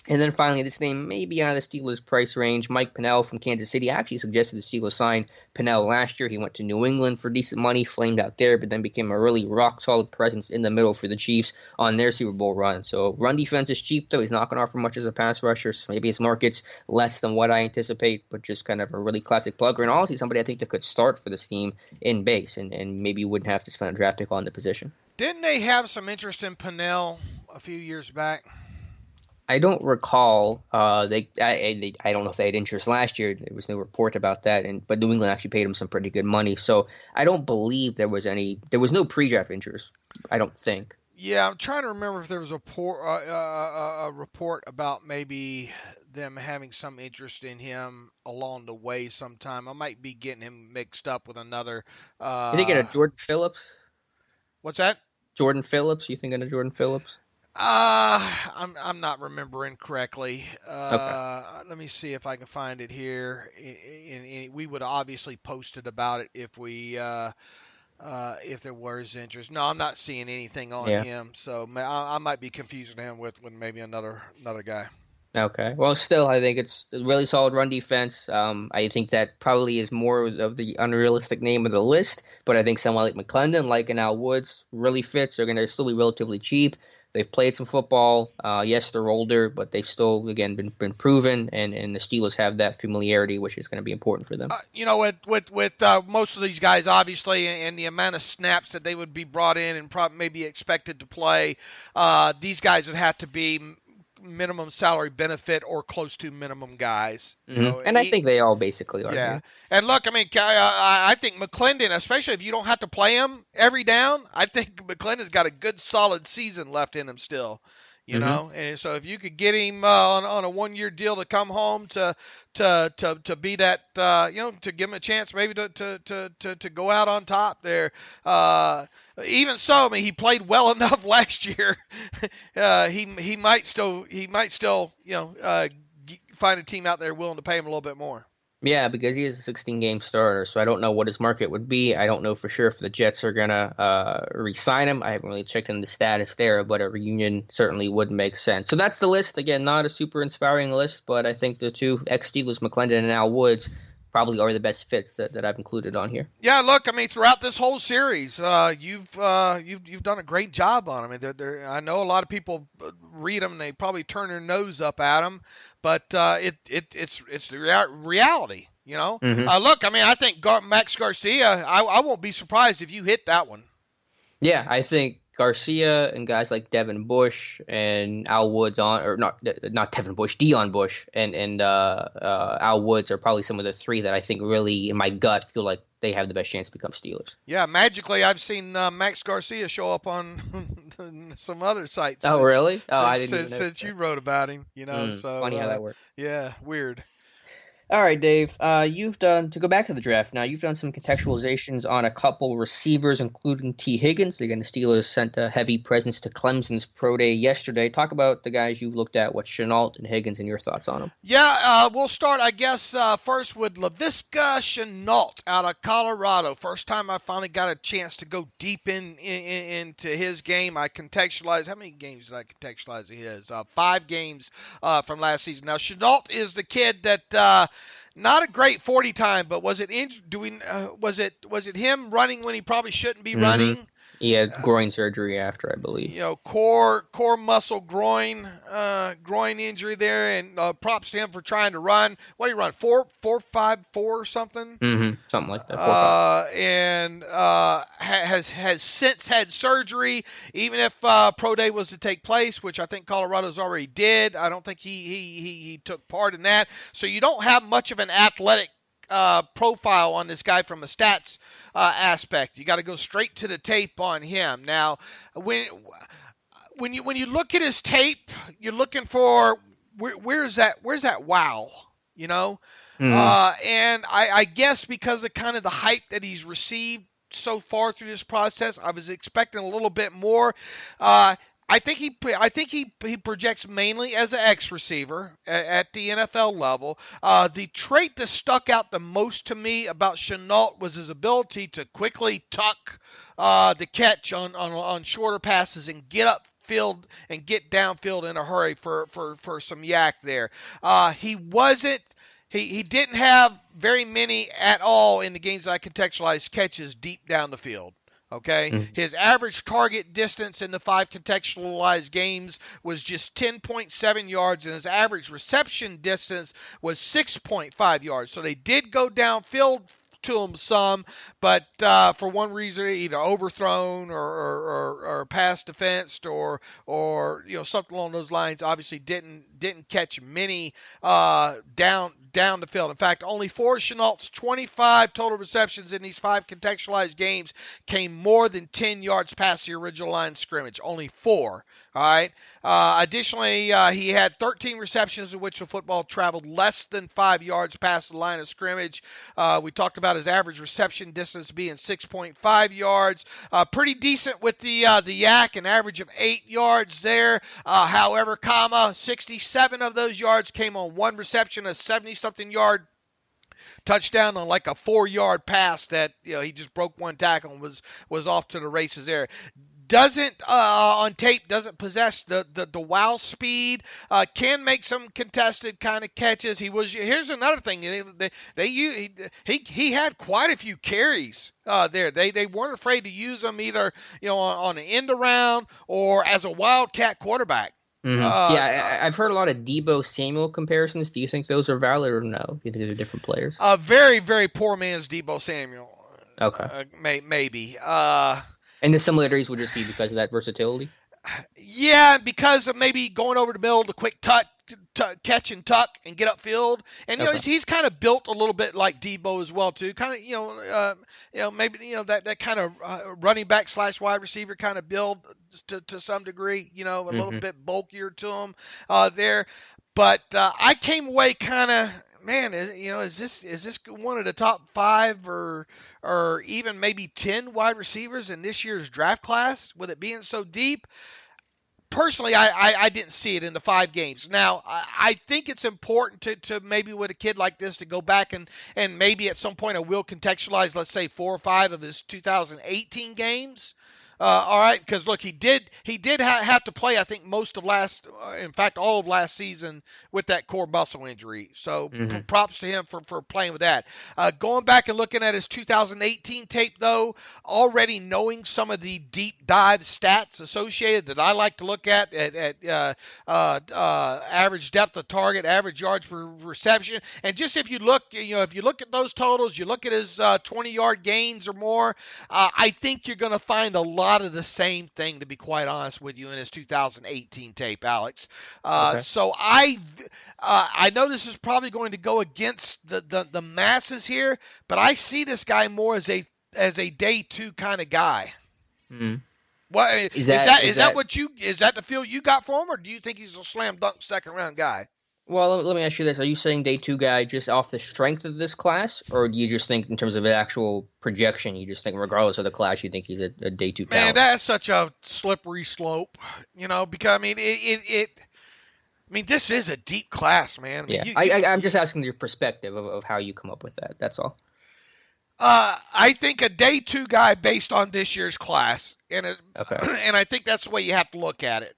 And then finally, this name may be out of the Steelers' price range. Mike Pennell from Kansas City. I actually suggested the Steelers sign Pennell last year. He went to New England for decent money, flamed out there, but then became a really rock-solid presence in the middle for the Chiefs on their Super Bowl run. So run defense is cheap, though. He's not going to offer much as a pass rusher, so maybe his market's less than what I anticipate, but just kind of a really classic plugger. And honestly, somebody I think that could start for this team in base, and maybe you wouldn't have to spend a draft pick on the position. Didn't they have some interest in Pennell a few years back? I don't recall. I don't know if they had interest last year. There was no report about that. But New England actually paid him some pretty good money. So I don't believe there was no pre-draft interest. I don't think. Yeah, I'm trying to remember if there was a report about maybe them having some interest in him along the way sometime. I might be getting him mixed up with another. You thinking of Jordan Phillips? What's that? Jordan Phillips? You thinking of Jordan Phillips? I'm not remembering correctly. Okay. Let me see if I can find it here. We would obviously posted about it if there was interest. No, I'm not seeing anything on Yeah. him, so I might be confusing him with maybe another guy. Okay. Well, still, I think it's a really solid run defense. I think that probably is more of the unrealistic name of the list, but I think someone like McClendon, like an Al Woods, really fits. They're going to still be relatively cheap. They've played some football. Yes, they're older, but they've still, again, been proven, and the Steelers have that familiarity, which is going to be important for them. With most of these guys, obviously, and the amount of snaps that they would be brought in and probably maybe expected to play, these guys would have to be minimum salary benefit or close to minimum guys. And I think they all basically are. Yeah. Here. And look, I mean, I think McClendon, especially if you don't have to play him every down, I think McClendon's got a good solid season left in him still. You know, and so if you could get him on a 1-year deal to come home to be that to give him a chance maybe to go out on top there. Even so, I mean, he played well enough last year. He might still find a team out there willing to pay him a little bit more. Yeah, because he is a 16-game starter, so I don't know what his market would be. I don't know for sure if the Jets are going to re-sign him. I haven't really checked in the status there, but a reunion certainly would make sense. So that's the list. Again, not a super inspiring list, but I think the two ex-Steelers, McClendon and Al Woods, probably are the best fits that I've included on here. Yeah, look, I mean, throughout this whole series, you've done a great job on them. I mean, I know a lot of people read them and they probably turn their nose up at them, but it's the reality, you know. Look, I mean, I think Max Garcia. I won't be surprised if you hit that one. Yeah, I think Garcia and guys like Devin Bush and Al Woods not Devin Bush, Dion Bush and Al Woods are probably some of the three that I think really in my gut feel like they have the best chance to become Steelers. Yeah, magically I've seen Max Garcia show up on some other sites. Oh, really? I didn't even know. Since you wrote about him, you know. So funny how that works. Yeah, weird. All right, Dave, you've done, to go back to the draft now, you've done some contextualizations on a couple receivers, including Tee Higgins. Again, the Steelers sent a heavy presence to Clemson's pro day yesterday. Talk about the guys you've looked at, what Shenault and Higgins, and your thoughts on them. Yeah, we'll start, I guess, first with Laviska Shenault out of Colorado. First time I finally got a chance to go deep into his game. I contextualized, how many games did I contextualize his? 5 games from last season. Now, Shenault is the kid that not a great 40 time, but was it was it him running when he probably shouldn't be running? He had groin surgery after, I believe. You know, core muscle groin injury there, and props to him for trying to run. What did he run? 4.54 or something? Something like that. And has since had surgery. Even if pro day was to take place, which I think Colorado's already did, I don't think he took part in that. So you don't have much of an athletic profile on this guy from a stats aspect. You got to go straight to the tape on him. Now, when you look at his tape, you're looking for where's that wow, you know. And I guess because of kind of the hype that he's received so far through this process, I was expecting a little bit more. I think he projects mainly as an X receiver at the NFL level. The trait that stuck out the most to me about Shenault was his ability to quickly tuck the catch on shorter passes and get upfield and get downfield in a hurry for some yak there. He didn't have very many at all in the games I contextualized catches deep down the field. Okay, His average target distance in the 5 contextualized games was just 10.7 yards, and his average reception distance was 6.5 yards. So they did go downfield to him some, but for one reason, either overthrown or pass defensed or something along those lines. Obviously, didn't catch many down the field. In fact, only 4 of Shenault's 25 total receptions in these 5 contextualized games came more than 10 yards past the original line of scrimmage. Only 4. All right. Additionally, he had 13 receptions in which the football traveled less than 5 yards past the line of scrimmage. We talked about his average reception distance being 6.5 yards. Pretty decent with the yak, an average of 8 yards there. However, 67 of those yards came on one reception, a 70-something yard touchdown on like a 4-yard pass that he just broke one tackle and was off to the races there. On tape doesn't possess the wow speed, can make some contested kind of catches. Here's another thing, he had quite a few carries there. They weren't afraid to use him either on an end around or as a wildcat quarterback. Mm-hmm. I've heard a lot of Debo Samuel comparisons. Do you think those are valid or no? Do you think they're different players? Very, very poor man's Debo Samuel. Okay. Maybe. And the similarities would just be because of that versatility? Yeah, because of maybe going over the middle, the quick catch and tuck and get upfield. And, he's kind of built a little bit like Debo as well, too. Kind of, maybe, that kind of running back / wide receiver kind of build to some degree, a little bit bulkier to him there. But I came away kind of, man, is this one of the top 5 or even maybe 10 wide receivers in this year's draft class with it being so deep? Personally, I didn't see it in the 5 games. Now, I think it's important to maybe with a kid like this to go back and maybe at some point I will contextualize, let's say 4 or 5 of his 2018 games. All right, because look, he did have to play, I think, most of all of last season with that core muscle injury. So props to him for playing with that. Going back and looking at his 2018 tape, though, already knowing some of the deep dive stats associated that I like to look at average depth of target, average yards per reception, and just if you look at those totals, you look at his 20-yard gains or more, I think you're going to find a lot of the same thing, to be quite honest with you, in his 2018 tape, Alex. Okay. So I know this is probably going to go against the masses here, but I see this guy more as a day 2 kind of guy. Mm-hmm. What is that the feel you got for him, or do you think he's a slam dunk second round guy? Well, let me ask you this. Are you saying day 2 guy just off the strength of this class, or do you just think in terms of an actual projection, you just think regardless of the class, you think he's a day 2 talent? Man, that's such a slippery slope, because, this is a deep class, man. I'm just asking your perspective of how you come up with that. That's all. I think a day 2 guy based on this year's class, and I think that's the way you have to look at it.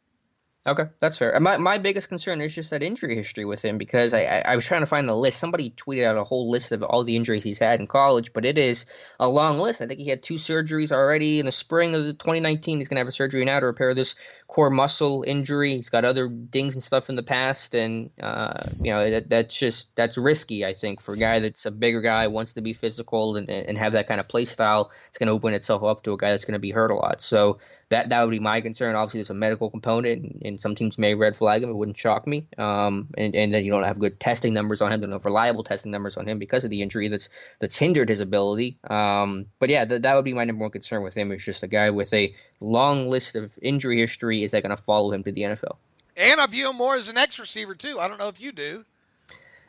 Okay, that's fair. My biggest concern is just that injury history with him, because I was trying to find the list. Somebody tweeted out a whole list of all the injuries he's had in college, but it is a long list. I think he had 2 surgeries already in the spring of 2019. He's going to have a surgery now to repair this core muscle injury. He's got other dings and stuff in the past, and that's risky, I think, for a guy that's a bigger guy, wants to be physical and have that kind of play style. It's going to open itself up to a guy that's going to be hurt a lot. So that would be my concern. Obviously, there's a medical component, and some teams may red flag him. It wouldn't shock me. And then you don't have good testing numbers on him, don't have reliable testing numbers on him because of the injury that's hindered his ability. But yeah, that would be my number one concern with him. Is just a guy with a long list of injury history. Is that going to follow him to the NFL? And I view him more as an X receiver too. I don't know if you do.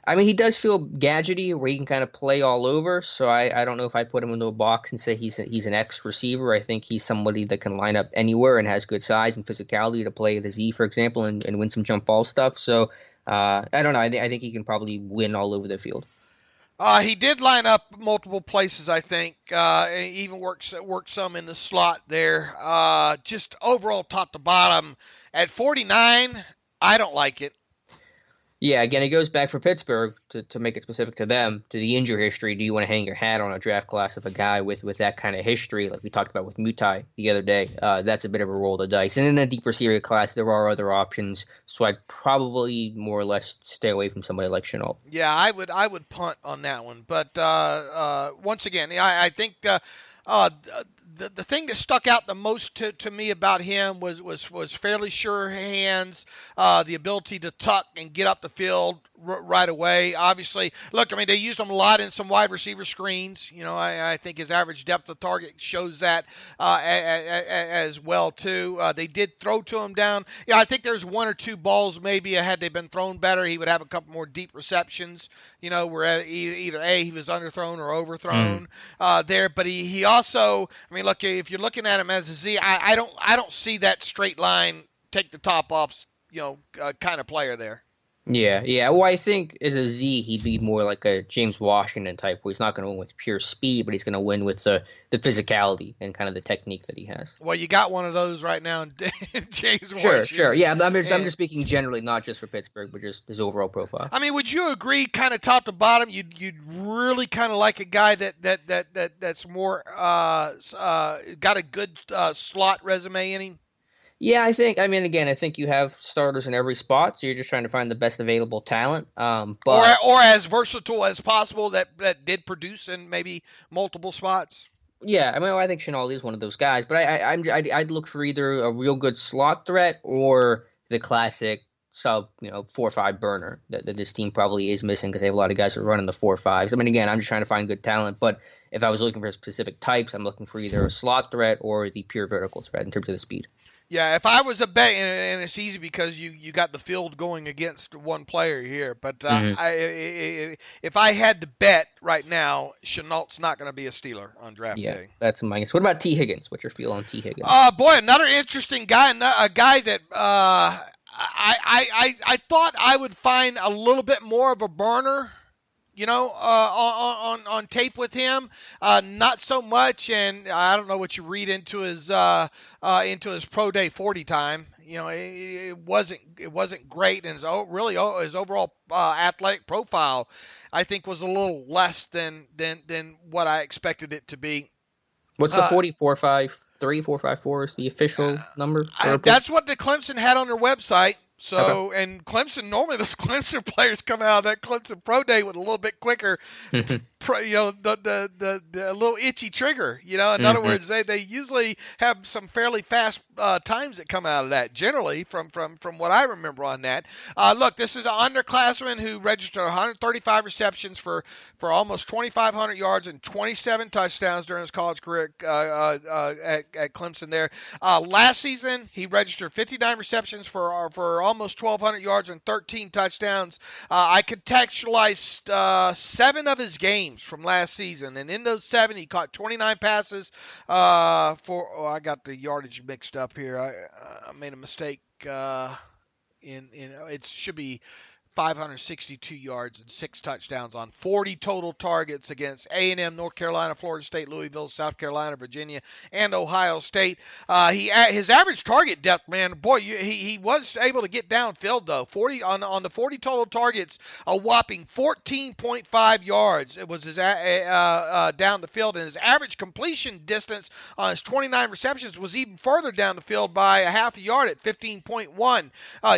I mean, he does feel gadgety, where he can kind of play all over. So I don't know if I put him into a box and say he's an X receiver. I think he's somebody that can line up anywhere and has good size and physicality to play the Z, for example, and win some jump ball stuff. So I don't know. I think he can probably win all over the field. He did line up multiple places, I think. Even worked some in the slot there. Just overall top to bottom at 49, I don't like it. Yeah, again, it goes back for Pittsburgh to make it specific to them, to the injury history. Do you want to hang your hat on a draft class of a guy with that kind of history, like we talked about with Mutai the other day? That's a bit of a roll of the dice. And in a deeper Syria class, there are other options, so I'd probably more or less stay away from somebody like Shenault. Yeah, I would punt on that one. But once again, I think the thing that stuck out the most to me about him was fairly sure hands, the ability to tuck and get up the field right away. Obviously, look, I mean, they used him a lot in some wide receiver screens. You know, I think his average depth of target shows that as well too. They did throw to him down. Yeah, I think there's one or two balls maybe had they been thrown better, he would have a couple more deep receptions. You know, where either he was underthrown or overthrown there. But he also, I mean, look, if you're looking at him as a Z, I don't see that straight line, take the top off, kind of player there. Yeah. Well, I think as a Z, he'd be more like a James Washington type, where he's not going to win with pure speed, but he's going to win with the physicality and kind of the technique that he has. Well, you got one of those right now in James Washington. Sure. Yeah, I'm just speaking generally, not just for Pittsburgh, but just his overall profile. I mean, would you agree, kind of top to bottom, you'd really kind of like a guy that's more got a good slot resume in him? Yeah, I think you have starters in every spot, so you're just trying to find the best available talent. But or as versatile as possible that did produce in maybe multiple spots. Yeah, I mean, I think Shenault is one of those guys, but I'd look for either a real good slot threat or the classic sub, 4-5 burner that this team probably is missing, because they have a lot of guys who are running the 4-5s. I mean, again, I'm just trying to find good talent, but if I was looking for specific types, I'm looking for either a slot threat or the pure vertical threat in terms of the speed. Yeah, if I was a bet, and it's easy because you got the field going against one player here, but if I had to bet right now, Shenault's not going to be a Steeler on draft day. That's my guess. What about Tee Higgins? What's your feel on Tee Higgins? Boy, another interesting guy, a guy that I thought I would find a little bit more of a burner, on tape with him, not so much. And I don't know what you read into his pro day 40 time. It wasn't great, and his overall athletic profile, I think, was a little less than what I expected it to be. What's the 44.53, 4.54 is the official number? That's what the Clemson had on their website. So, okay. And Clemson, normally those Clemson players come out of that Clemson Pro Day with a little bit quicker, the little itchy trigger. In other words, they usually have some fairly fast times that come out of that. Generally, from what I remember on that. Look, this is an underclassman who registered 135 receptions for almost 2,500 yards and 27 touchdowns during his college career at Clemson. There, last season he registered 59 receptions for almost 1,200 yards and 13 touchdowns. I contextualized 7 of his games from last season, and in those 7, he caught 29 passes I got the yardage mixed up here. I made a mistake. It should be 562 yards and 6 touchdowns on 40 total targets against A&M, North Carolina, Florida State, Louisville, South Carolina, Virginia, and Ohio State. His average target depth, man, boy, he was able to get downfield though. 40 on the 40 total targets, a whopping 14.5 yards. It was his down the field, and his average completion distance on his 29 receptions was even further down the field by a half a yard at 15.1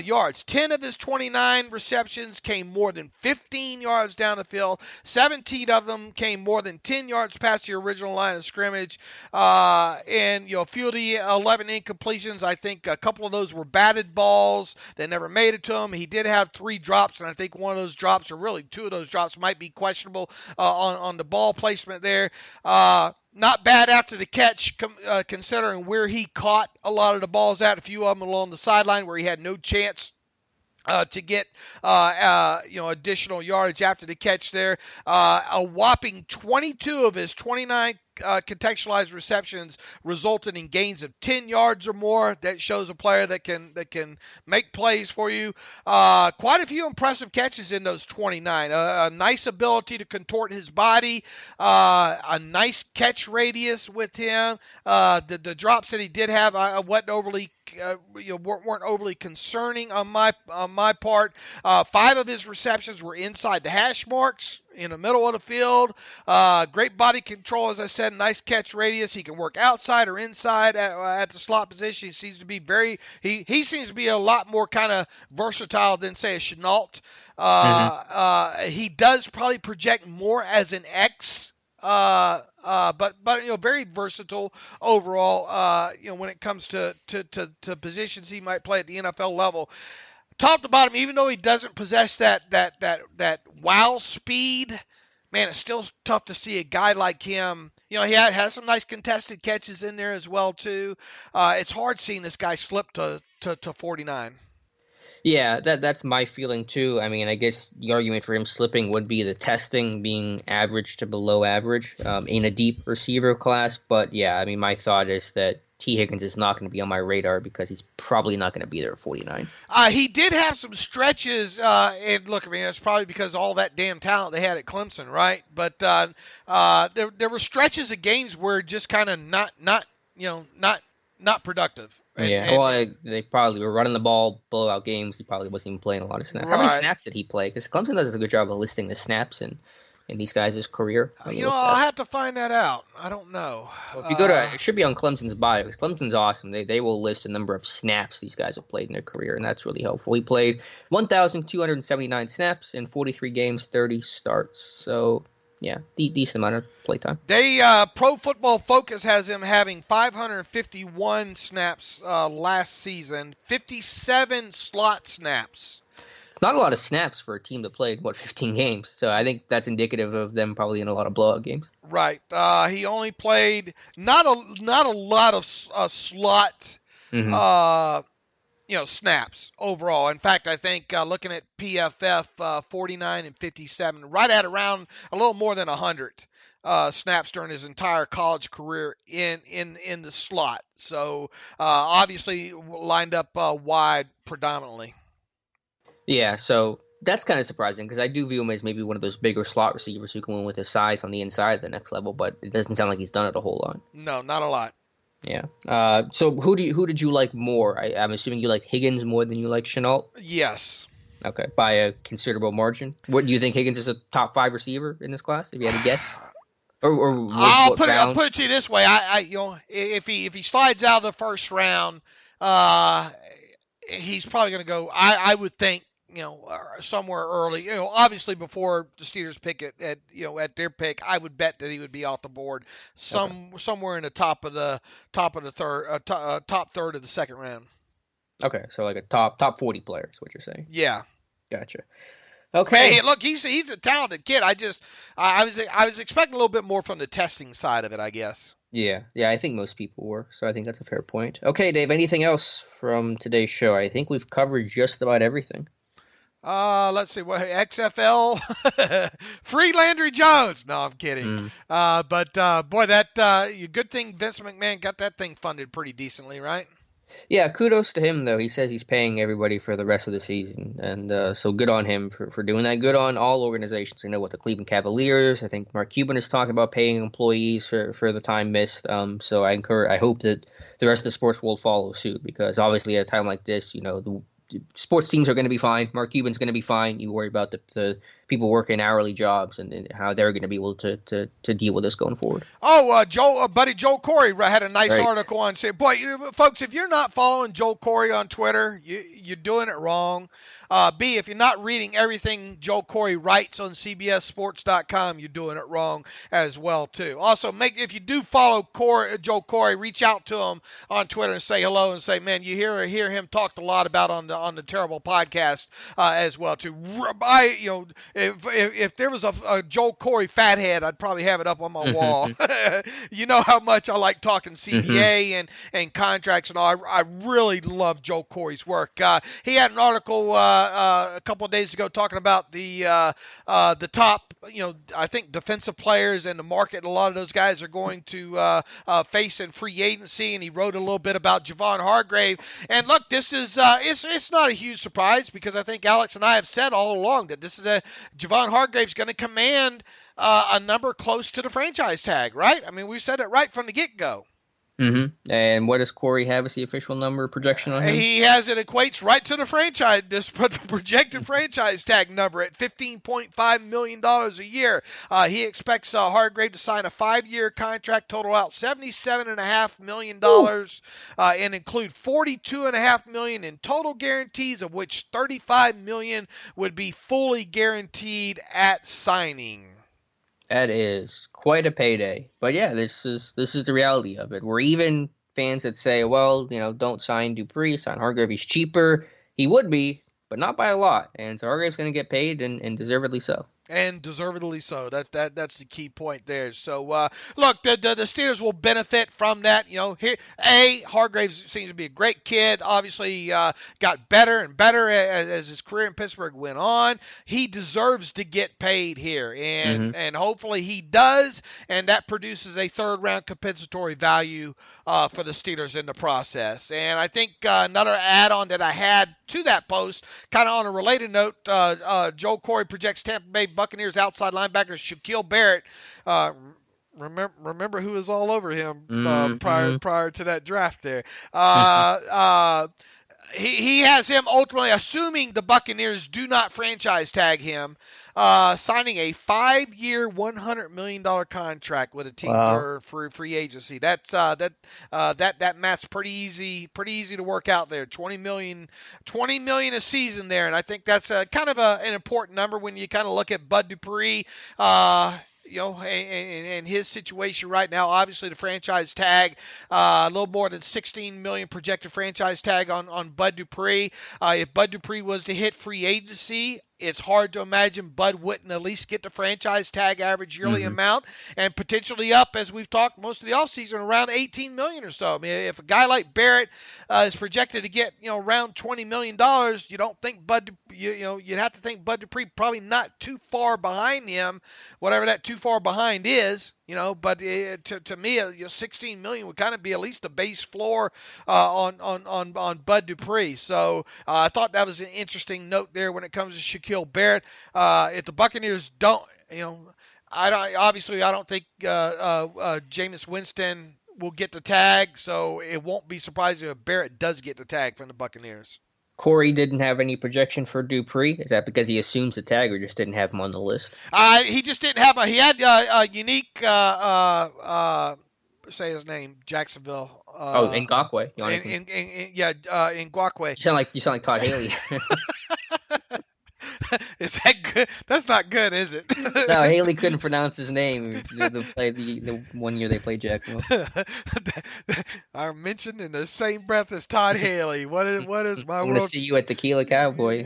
yards. 10 of his 29 receptions came more than 15 yards down the field. 17 of them came more than 10 yards past the original line of scrimmage. And a few of the 11 incompletions, I think a couple of those were batted balls that never made it to him. He did have 3 drops, and I think one of those drops, or really 2 of those drops, might be questionable on the ball placement there. Not bad after the catch, considering where he caught a lot of the balls at. A few of them along the sideline where he had no chance to get additional yardage after the catch there. A whopping 22 of his 29 contextualized receptions resulted in gains of 10 yards or more. That shows a player that can make plays for you. Quite a few impressive catches in those 29. A nice ability to contort his body. A nice catch radius with him. The drops that he did have, wasn't overly weren't overly concerning on my part. 5 of his receptions were inside the hash marks in the middle of the field. Great body control, as I said. Nice catch radius. He can work outside or inside at the slot position. He seems to be he seems to be a lot more kind of versatile than, say, a Shenault. He does probably project more as an X. But very versatile overall. When it comes to positions he might play at the NFL level. Top to bottom, even though he doesn't possess that wow speed, man, it's still tough to see a guy like him. He has some nice contested catches in there as well too. It's hard seeing this guy slip to 49. Yeah, that's my feeling too. I mean, I guess the argument for him slipping would be the testing being average to below average in a deep receiver class. But yeah, I mean, my thought is that Tee Higgins is not going to be on my radar because he's probably not going to be there at 49. He did have some stretches, and look, I mean, it's probably because of all that damn talent they had at Clemson, right? But there were stretches of games where just kind of not productive. They probably were running the ball, blowout games. He probably wasn't even playing a lot of snaps. Right. How many snaps did he play? Because Clemson does a good job of listing the snaps in these guys' career. I'll have to find that out. I don't know. Well, if you go to, it should be on Clemson's bio, because Clemson's awesome. They will list a number of snaps these guys have played in their career, and that's really helpful. He played 1,279 snaps in 43 games, 30 starts. So, yeah, decent amount of playtime. Pro Football Focus has him having 551 snaps last season, 57 slot snaps. It's not a lot of snaps for a team that played, 15 games. So I think that's indicative of them probably in a lot of blowout games. Right. He only played not a lot of slot snaps overall. In fact, I think looking at PFF, 49 and 57, right at around a little more than 100 snaps during his entire college career in the slot. So obviously lined up wide predominantly. Yeah, so that's kind of surprising because I do view him as maybe one of those bigger slot receivers who can win with his size on the inside at the next level, but it doesn't sound like he's done it a whole lot. No, not a lot. Yeah. So who did you like more? I'm assuming you like Higgins more than you like Shenault? Yes. Okay, by a considerable margin. What do you think Higgins is a top 5 receiver in this class? If you had to guess, I'll put it to you this way. If he slides out of the first round, he's probably going to go. I would think. Somewhere early, obviously before the Steelers pick it at their pick, I would bet that he would be off the board somewhere in the top third of the second round. Okay, so like a top 40 player is what you're saying. Yeah. Gotcha. Okay. Hey, look, he's a talented kid. I was expecting a little bit more from the testing side of it, I guess. Yeah, I think most people were, so I think that's a fair point. Okay, Dave, anything else from today's show? I think we've covered just about everything. Let's see. XFL, free Landry Jones. No, I'm kidding. But boy, good thing Vince McMahon got that thing funded pretty decently, right? Yeah, kudos to him, though. He says he's paying everybody for the rest of the season, and so good on him for doing that. Good on all organizations. What the Cleveland Cavaliers, I think Mark Cuban is talking about paying employees for the time missed. So I hope that the rest of the sports world follow suit, because obviously at a time like this, the sports teams are going to be fine. Mark Cuban's going to be fine. You worry about the people working hourly jobs and how they're going to be able to deal with this going forward. Buddy Joel Corey had a nice article on saying, boy, folks, if you're not following Joel Corey on Twitter, you're doing it wrong. B, if you're not reading everything Joel Corey writes on CBSSports.com, you're doing it wrong as well, too. Also, if you do follow Joel Corey, reach out to him on Twitter and say hello and say, man, you hear him talked a lot about on the Terrible Podcast as well, too. If there was a Joel Corey fathead, I'd probably have it up on my wall. You know how much I like talking CBA and contracts and all. I really love Joel Corey's work. He had an article a couple of days ago talking about the top I think defensive players in the market, a lot of those guys are going to face in free agency, and he wrote a little bit about Javon Hargrave. And look, this is it's not a huge surprise because I think Alex and I have said all along that this is Javon Hargrave's going to command a number close to the franchise tag, right? I mean, we said it right from the get-go. Mm-hmm. And what does Corey have as the official number projection on him? He has it equates right to the franchise, this projected franchise tag number at $15.5 million a year. He expects Hargrave to sign a 5-year contract, total out $77.5 million, and include $42.5 million in total guarantees, of which $35 million would be fully guaranteed at signing. That is quite a payday. But yeah, this is the reality of it. We're even fans that say, well, don't sign Dupree, sign Hargrave. He's cheaper. He would be, but not by a lot. And so Hargrave's going to get paid, and deservedly so. And deservedly so. That's the key point there. So, look, the Steelers will benefit from that. Hargrave seems to be a great kid. Obviously, got better and better as his career in Pittsburgh went on. He deserves to get paid here, and hopefully he does. And that produces a third-round compensatory value for the Steelers in the process. And I think another add-on that I had to that post, kind of on a related note, Joel Corey projects Tampa Bay Buccaneers outside linebacker Shaquille Barrett. Remember who was all over him prior to that draft there. He has him ultimately, assuming the Buccaneers do not franchise tag him, signing a 5-year, $100 million contract with a team for free agency. That math's pretty easy to work out there. $20 million a season there, and I think that's kind of an important number when you kind of look at Bud Dupree. And his situation right now, obviously the franchise tag, a little more than $16 million projected franchise tag on Bud Dupree. If Bud Dupree was to hit free agency, it's hard to imagine Bud wouldn't at least get the franchise tag average yearly amount, and potentially up, as we've talked most of the offseason, around $18 million or so. I mean, if a guy like Barrett is projected to get around $20 million, you don't think you'd have to think Bud Dupree probably not too far behind him, whatever that too far behind is. But to me, $16 million would kind of be at least the base floor on Bud Dupree. So I thought that was an interesting note there when it comes to Shaquille Barrett. If the Buccaneers don't, I don't think Jameis Winston will get the tag. So it won't be surprising if Barrett does get the tag from the Buccaneers. Corey didn't have any projection for Dupree. Is that because he assumes the tag or just didn't have him on the list? He just didn't have he had a unique, say his name, Jacksonville. Ngakoue. Ngakoue. You sound like Todd Haley. Is that good? That's not good, is it? No, Haley couldn't pronounce his name. The 1 year they played Jacksonville. I mentioned in the same breath as Todd Haley. What is my I'm world? gonna see you at Tequila Cowboy.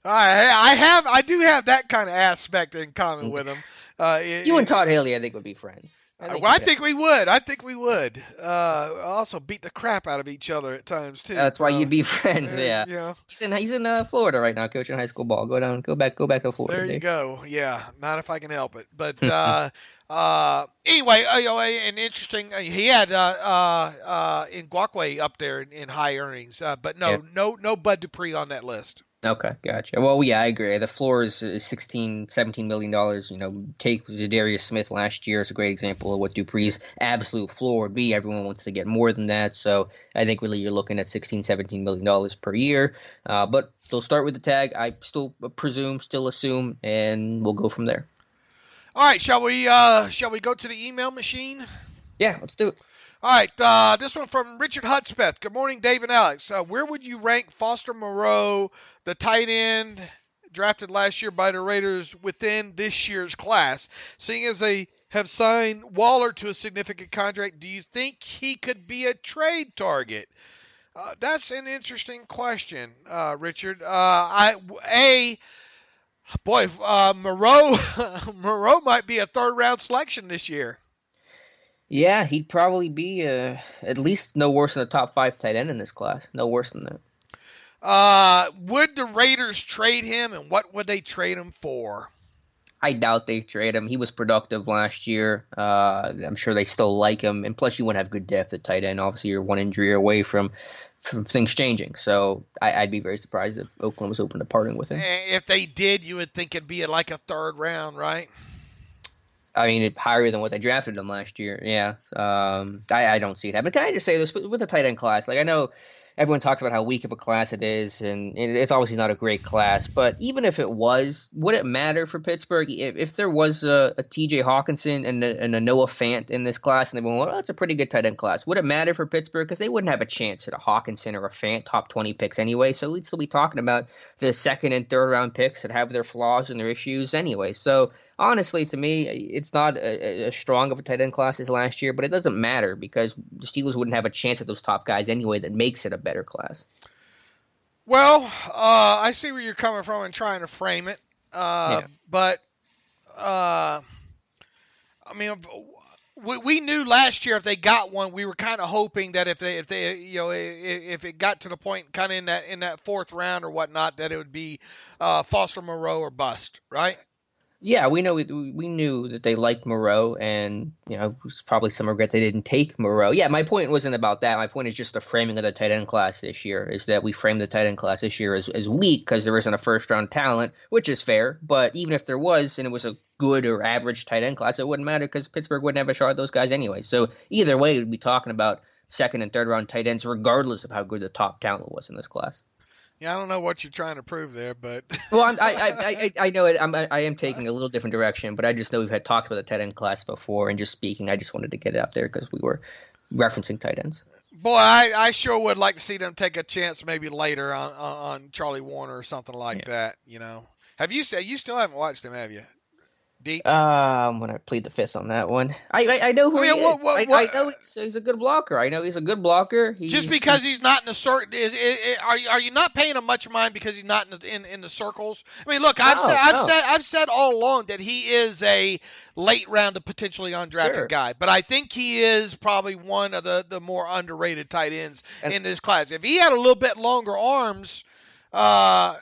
I do have that kind of aspect in common with him. You and Todd Haley, I think, would be friends. I think we would. Also beat the crap out of each other at times too. That's why you'd be friends. Yeah. He's in Florida right now, coaching high school ball. Go back to Florida. There you go. Yeah, not if I can help it. But anyway, and interesting. He had Ngakoue up there in high earnings, but no Bud Dupree on that list. Okay, gotcha. Well, yeah, I agree. The floor is $17 million. Take Zadarius Smith last year as a great example of what Dupree's absolute floor would be. Everyone wants to get more than that, so I think really you're looking at $17 million per year. But they'll start with the tag. I still assume, and we'll go from there. All right, shall we go to the email machine? Yeah, let's do it. All right, this one from Richard Hudspeth. Good morning, Dave and Alex. Where would you rank Foster Moreau, the tight end drafted last year by the Raiders, within this year's class? Seeing as they have signed Waller to a significant contract, do you think he could be a trade target? That's an interesting question, Richard. Moreau might be a third-round selection this year. Yeah, he'd probably be at least no worse than a top 5 tight end in this class. No worse than that. Would the Raiders trade him, and what would they trade him for? I doubt they trade him. He was productive last year. I'm sure they still like him, and plus you wouldn't have good depth at tight end. Obviously, you're one injury away from things changing. So I'd be very surprised if Oakland was open to parting with him. If they did, you would think it'd be like a third round, right? I mean, higher than what they drafted him last year. Yeah. I don't see it happening. Can I just say this with the tight end class? Like, I know everyone talks about how weak of a class it is, and it's obviously not a great class. But even if it was, would it matter for Pittsburgh if there was a T.J. Hawkinson and a Noah Fant in this class, and they went, well, that's a pretty good tight end class? Would it matter for Pittsburgh? Because they wouldn't have a chance at a Hawkinson or a Fant top 20 picks anyway. So we'd still be talking about the second and third round picks that have their flaws and their issues anyway. So honestly, to me, it's not as strong of a tight end class as last year, but it doesn't matter because the Steelers wouldn't have a chance at those top guys anyway. That makes it a better class. Well, I see where you're coming from and trying to frame it, but I mean, we knew last year if they got one, we were kind of hoping that if it got to the point kind of in that fourth round or whatnot, that it would be Foster Moreau or bust, right? Yeah, we knew that they liked Moreau, and it was probably some regret they didn't take Moreau. Yeah, my point wasn't about that. My point is just the framing of the tight end class this year is that we framed the tight end class this year as weak because there isn't a first round talent, which is fair. But even if there was, and it was a good or average tight end class, it wouldn't matter because Pittsburgh wouldn't have a shot at those guys anyway. So either way, we'd be talking about second and third round tight ends, regardless of how good the top talent was in this class. Yeah, I don't know what you're trying to prove there, but well, I know it. I am taking a little different direction, but I just know we've had talked about the tight end class before, and just speaking, I just wanted to get it out there because we were referencing tight ends. Boy, I sure would like to see them take a chance maybe later on Charlie Warner or something like that. Have you still haven't watched him, have you? Deep? I'm gonna plead the fifth on that one. I know who he is. I know he's a good blocker. I know he's a good blocker. Just because he's not in the circle, are you not paying him much mind because he's not in the circles? I mean, look, I've said all along that he is a late round to potentially undrafted guy, but I think he is probably one of the more underrated tight ends in this class. If he had a little bit longer arms, I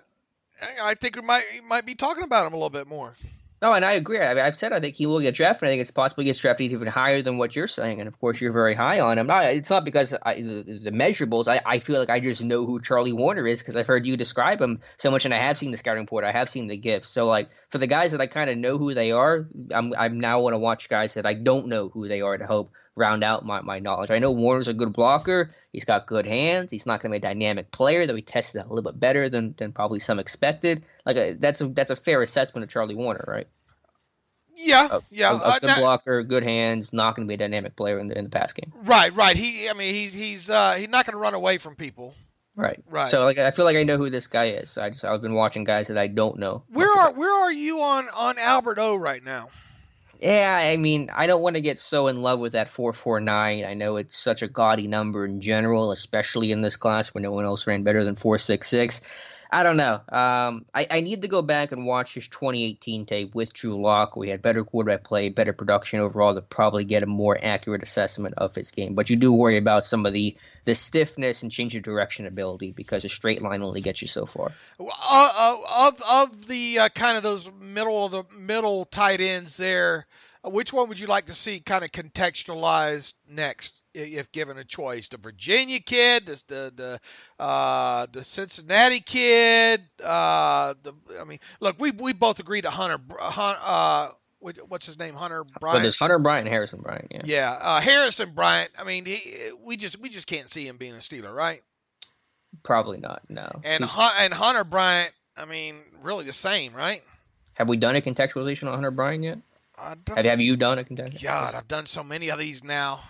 think we might be talking about him a little bit more. No, and I agree. I've said I think he will get drafted. I think it's possible he gets drafted even higher than what you're saying. And, of course, you're very high on him. It's not because the measurables. I feel like I just know who Charlie Warner is because I've heard you describe him so much, and I have seen the scouting report. I have seen the GIFs. So, like, for the guys that I kind of know who they are, I'm now want to watch guys that I don't know who they are to help round out my knowledge. I know Warner's a good blocker. He's got good hands. He's not going to be a dynamic player, though he tested a little bit better than probably some expected. Like that's a fair assessment of Charlie Warner, right? Yeah. A good blocker, good hands, not going to be a dynamic player in the pass game. Right. He's not going to run away from people. Right. So I feel like I know who this guy is. I've been watching guys that I don't know. Where are you on Albert O right now? Yeah, I mean, I don't want to get so in love with that 4.49. I know it's such a gaudy number in general, especially in this class where no one else ran better than 4.66. I don't know. I need to go back and watch his 2018 tape with Drew Lock. We had better quarterback play, better production overall to probably get a more accurate assessment of his game. But you do worry about some of the stiffness and change of direction ability because a straight line only gets you so far. Of the kind of those middle tight ends there, which one would you like to see kind of contextualized next? If given a choice, the Virginia kid, the Cincinnati kid. Look, we both agreed to Hunter. What's his name? Hunter Bryant. But there's Hunter Bryant and Harrison Bryant. Yeah. Harrison Bryant. I mean, we just can't see him being a Steeler, right? Probably not. No. And Hunter Bryant. I mean, really the same, right? Have we done a contextualization on Hunter Bryant yet? Have you done a contextualization? God, I've done so many of these now.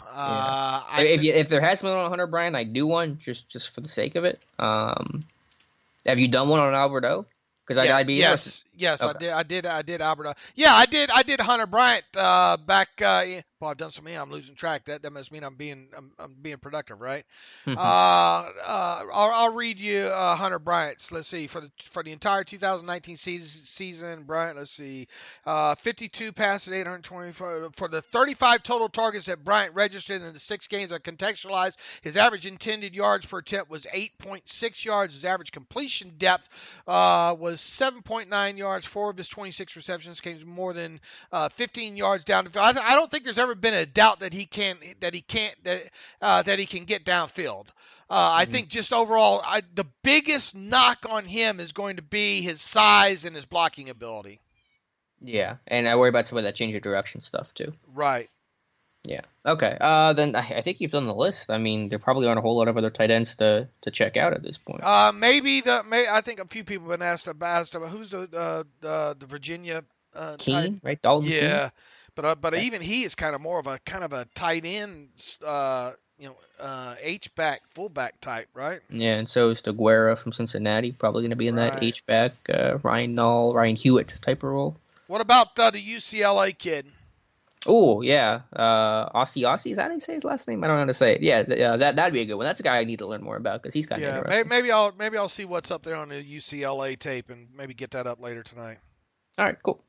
If there has been one on Hunter Bryant, I do one just for the sake of it. Have you done one on Albert O? Because I'd be interested. Yes, okay. I did Albert O. Yeah, I did Hunter Bryant back. Well, I've done so many, I'm losing track. That must mean I'm being productive, right? Mhm. I'll read you Hunter Bryant's. Let's see, for the entire 2019 season, Bryant. Let's see, 52 passes, 824 for the 35 total targets that Bryant registered in the 6 games. I contextualized his average intended yards per attempt was 8.6 yards. His average completion depth was 7.9 yards. 4 of his 26 receptions came more than 15 yards down the field. I don't think there's ever been a doubt that he can get downfield. I think just overall, the biggest knock on him is going to be his size and his blocking ability. Yeah, and I worry about some of that change of direction stuff too. Right. Yeah. Okay. Then I think you've done the list. I mean, there probably aren't a whole lot of other tight ends to check out at this point. I think a few people have been asked about who's the Virginia Keene, right? Dalton Keene. Yeah, but even he is kind of a tight end, H-back, fullback type, right? Yeah, and so is DeGuara from Cincinnati, probably going to be in that H-back, Ryan Nall, Ryan Hewitt type of role. What about the UCLA kid? Oh, yeah. Ossie, is that how you say his last name? I don't know how to say it. Yeah, that'd be a good one. That's a guy I need to learn more about because he's kind of interesting. Maybe I'll see what's up there on the UCLA tape and maybe get that up later tonight. All right, cool.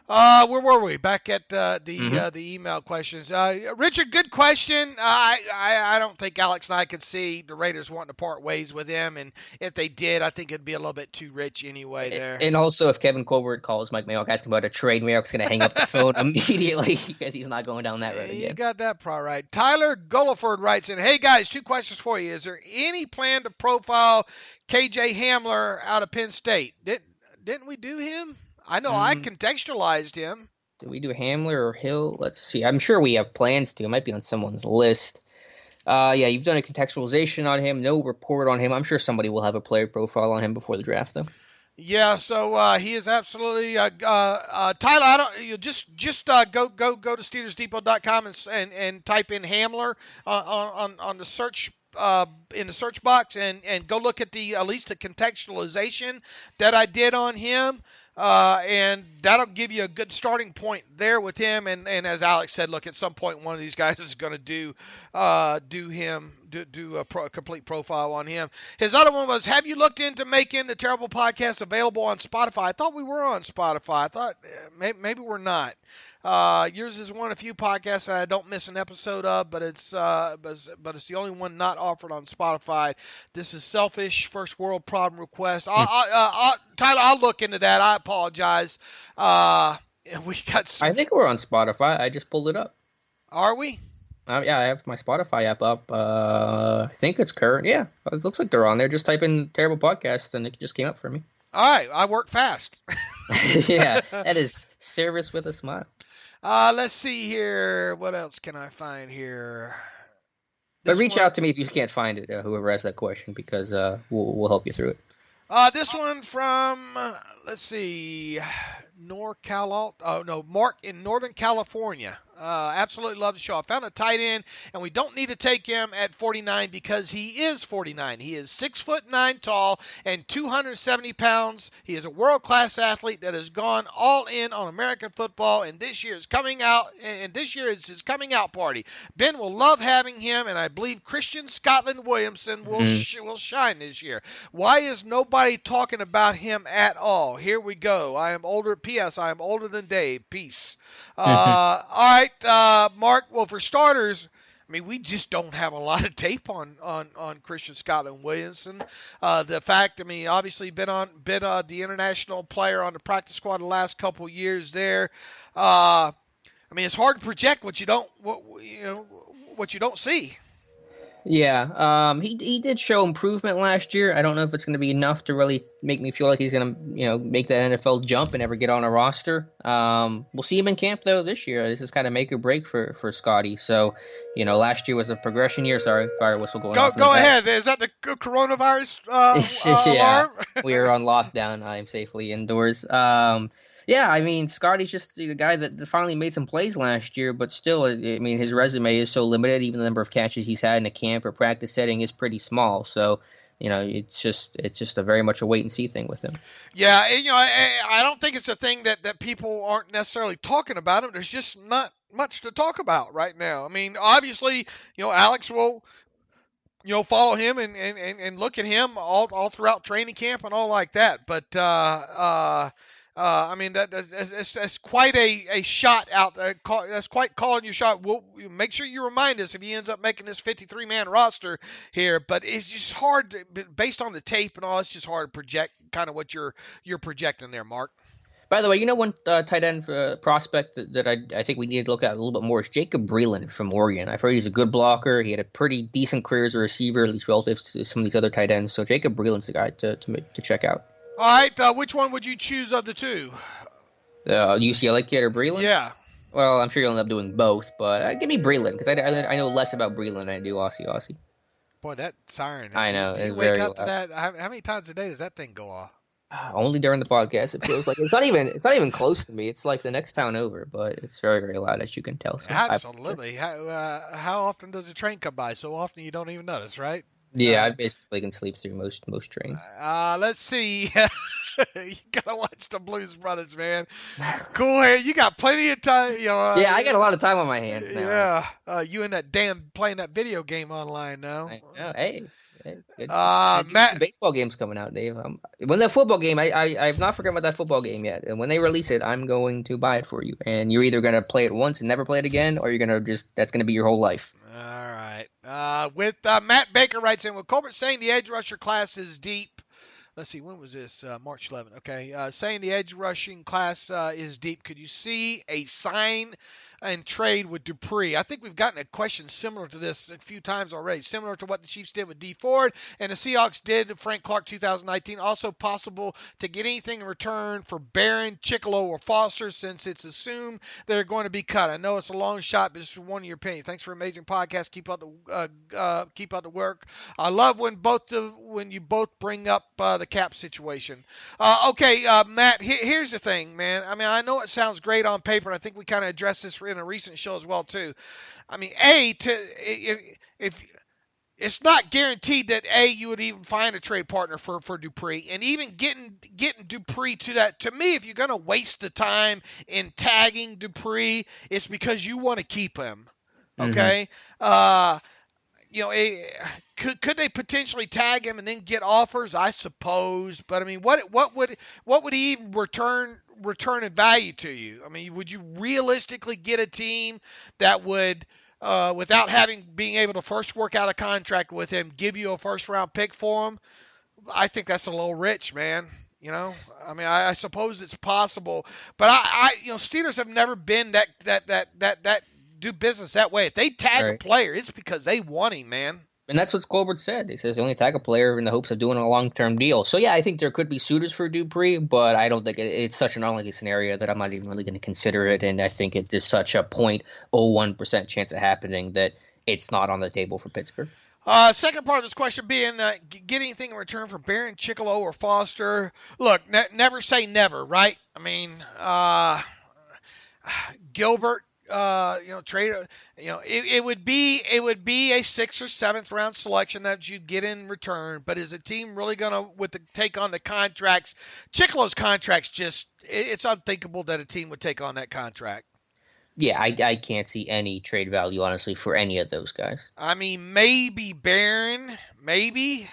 Where were we? Back at the email questions. Richard, good question. I don't think Alex and I could see the Raiders wanting to part ways with him, and if they did, I think it'd be a little bit too rich anyway there. And also, if Kevin Colbert calls Mike Mayock asking about a trade, Mayock's going to hang up the phone immediately because he's not going down that road again. You got that part right. Tyler Gulliford writes in, hey guys, 2 questions for you. Is there any plan to profile KJ Hamler out of Penn State? Didn't we do him? I know I contextualized him. Did we do Hamler or Hill? Let's see. I'm sure we have plans to. It might be on someone's list. Yeah, you've done a contextualization on him. No report on him. I'm sure somebody will have a player profile on him before the draft, though. Yeah, so he is absolutely Tyler. You just go to SteelersDepot.com and type in Hamler on the search. In the search box and go look at at least the contextualization that I did on him. And that'll give you a good starting point there with him. And as Alex said, look, at some point one of these guys is going to do a complete profile on him. His other one was, have you looked into making the Terrible Podcast available on Spotify? I thought we were on Spotify. I thought maybe we're not. Yours is one of the few podcasts that I don't miss an episode of, but it's the only one not offered on Spotify. This is selfish, first world problem request. Tyler, I'll look into that. I apologize. We got. I think we're on Spotify. I just pulled it up. Are we? Yeah, I have my Spotify app up. I think it's current. Yeah, it looks like they're on there. Just type in Terrible Podcast, and it just came up for me. All right, I work fast. Yeah, that is service with a smile. Let's see here. What else can I find here? But reach out to me if you can't find it, whoever asked that question, because we'll help you through it. This one from, let's see, Mark in Northern California. Absolutely love the show. I found a tight end, and we don't need to take him at 49 because he is 49. He is 6'9" tall and 270 pounds. He is a world-class athlete that has gone all in on American football, and this year is coming out. And this year is his coming out party. Ben will love having him, and I believe Christian Scotland Williamson will shine this year. Why is nobody talking about him at all? Here we go. I am older. P.S. I am older than Dave. Peace. All right, Mark. Well, for starters, I mean, we just don't have a lot of tape on Christian Scotland Williamson. The fact, I mean, obviously been the international player on the practice squad the last couple years there. I mean, it's hard to project what you don't see. Yeah, he did show improvement last year. I don't know if it's going to be enough to really make me feel like he's going to, make that NFL jump and ever get on a roster. We'll see him in camp, though, this year. This is kind of make or break for Scotty. So, last year was a progression year. Sorry, fire whistle going off. Go ahead. Is that the coronavirus yeah, alarm? We are on lockdown. I am safely indoors. Yeah, I mean, Scotty's just the guy that finally made some plays last year, but still, I mean, his resume is so limited. Even the number of catches he's had in a camp or practice setting is pretty small. So it's just a very much a wait and see thing with him. Yeah, and, I don't think it's a thing that people aren't necessarily talking about him. There's just not much to talk about right now. I mean, obviously, Alex will, follow him and look at him all throughout training camp and all like that. But I mean, that's quite a shot out there. That's quite calling your shot. We'll make sure you remind us if he ends up making this 53-man roster here. But it's just hard, based on the tape and all, it's just hard to project kind of what you're projecting there, Mark. By the way, one tight end prospect that I think we need to look at a little bit more is Jacob Breeland from Oregon. I've heard he's a good blocker. He had a pretty decent career as a receiver, at least relative to some of these other tight ends. So Jacob Breeland's the guy to check out. All right, which one would you choose of the two? UCLA kid or Breeland? Yeah. Well, I'm sure you'll end up doing both, but give me Breeland because I know less about Breeland than I do Aussie. Boy, that siren. I know. Do you wake up to that? How many times a day does that thing go off? Only during the podcast. It feels like it's not even close to me. It's like the next town over, but it's very, very loud, as you can tell. So absolutely. How often does a train come by? So often you don't even notice, right? Yeah, I basically can sleep through most trains. Let's see. You gotta watch the Blues Brothers, man. Cool hair. You got plenty of time. Yeah, I got a lot of time on my hands now. Yeah. You and that playing that video game online now. I know. Hey. Matt, baseball game's coming out, Dave. When the football game, I've not forgotten about that football game yet. And when they release it, I'm going to buy it for you. And you're either gonna play it once and never play it again, or you're gonna that's gonna be your whole life. All right. With Matt Baker writes in, with Colbert saying the edge rusher class is deep. Let's see, when was this? March 11th. Okay. Saying the edge rushing class is deep. Could you see a sign and trade with Dupree? I think we've gotten a question similar to this a few times already, similar to what the Chiefs did with D Ford and the Seahawks did Frank Clark 2019. Also possible to get anything in return for Barron, Chickalow, or Foster, since it's assumed they're going to be cut. I know it's a long shot, but this is one of your opinion. Thanks for an amazing podcast. Keep up the work. I love when you both bring up the cap situation. Okay, Matt. Here's the thing, man. I mean, I know it sounds great on paper, and I think we kind of addressed this in a recent show as well too. I mean, if it's not guaranteed that you would even find a trade partner for Dupree, and even getting Dupree to that. To me, if you're going to waste the time in tagging Dupree, it's because you want to keep him. Okay. Mm-hmm. Could they potentially tag him and then get offers? I suppose, but I mean, what would he even return in value to you? I mean, would you realistically get a team that would, without being able to first work out a contract with him, give you a first round pick for him? I think that's a little rich, man. I mean, I suppose it's possible, but Steelers have never been that do business that way. If they tag a player, it's because they want him, man. And that's what Colbert said. He says they only tag a player in the hopes of doing a long-term deal. So, yeah, I think there could be suitors for Dupree, but I don't think it's such an unlikely scenario that I'm not even really going to consider it. And I think it is such a 0.01% chance of happening that it's not on the table for Pittsburgh. Second part of this question being, get anything in return for Barron, Chickalow, or Foster? Look, never say never, right? I mean, Gilbert, trade, it would be a 6th or 7th round selection that you'd get in return. But is a team really going to take on the contracts? Chickalow's contract's it's unthinkable that a team would take on that contract. Yeah, I can't see any trade value, honestly, for any of those guys. I mean, maybe Barron, maybe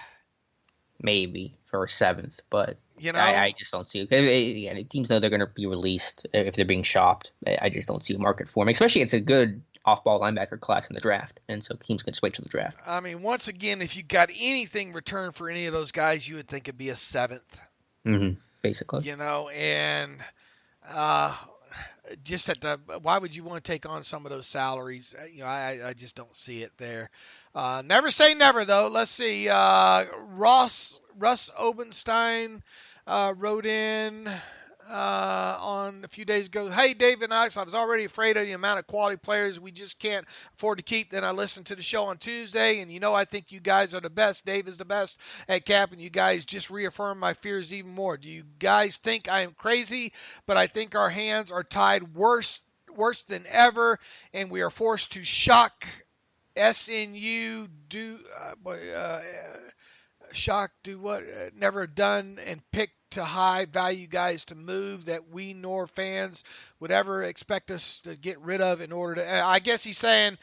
for a 7th, but I just don't see it. Teams know they're going to be released if they're being shopped. I just don't see a market for them, especially it's a good off-ball linebacker class in the draft, and so teams can switch to the draft. I mean, once again, if you got anything returned for any of those guys, you would think it'd be a 7th. Mm-hmm, basically. And just why would you want to take on some of those salaries? I just don't see it there. Never say never, though. Let's see. Russ Obenstein wrote in on a few days ago. Hey, Dave and Alex, I was already afraid of the amount of quality players we just can't afford to keep. Then I listened to the show on Tuesday, and I think you guys are the best. Dave is the best at cap, and you guys just reaffirmed my fears even more. Do you guys think I am crazy? But I think our hands are tied worse than ever, and we are forced to shock SNU Shock do what never done and pick to high value guys to move that we nor fans would ever expect us to get rid of in order to. I guess he's saying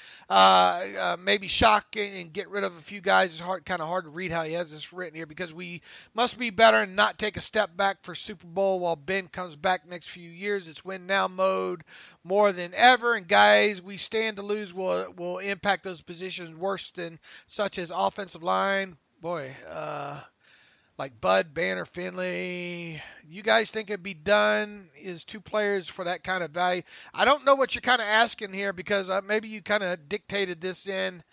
maybe Shock and get rid of a few guys. It's kind of hard to read how he has this written here, because we must be better and not take a step back for Super Bowl while Ben comes back next few years. It's win now mode more than ever, and guys we stand to lose will impact those positions worse than such as offensive line. Boy, like Bud, Banner, Finley. You guys think it'd be done? Is 2 players for that kind of value? I don't know what you're kind of asking here, because maybe you kind of dictated this in.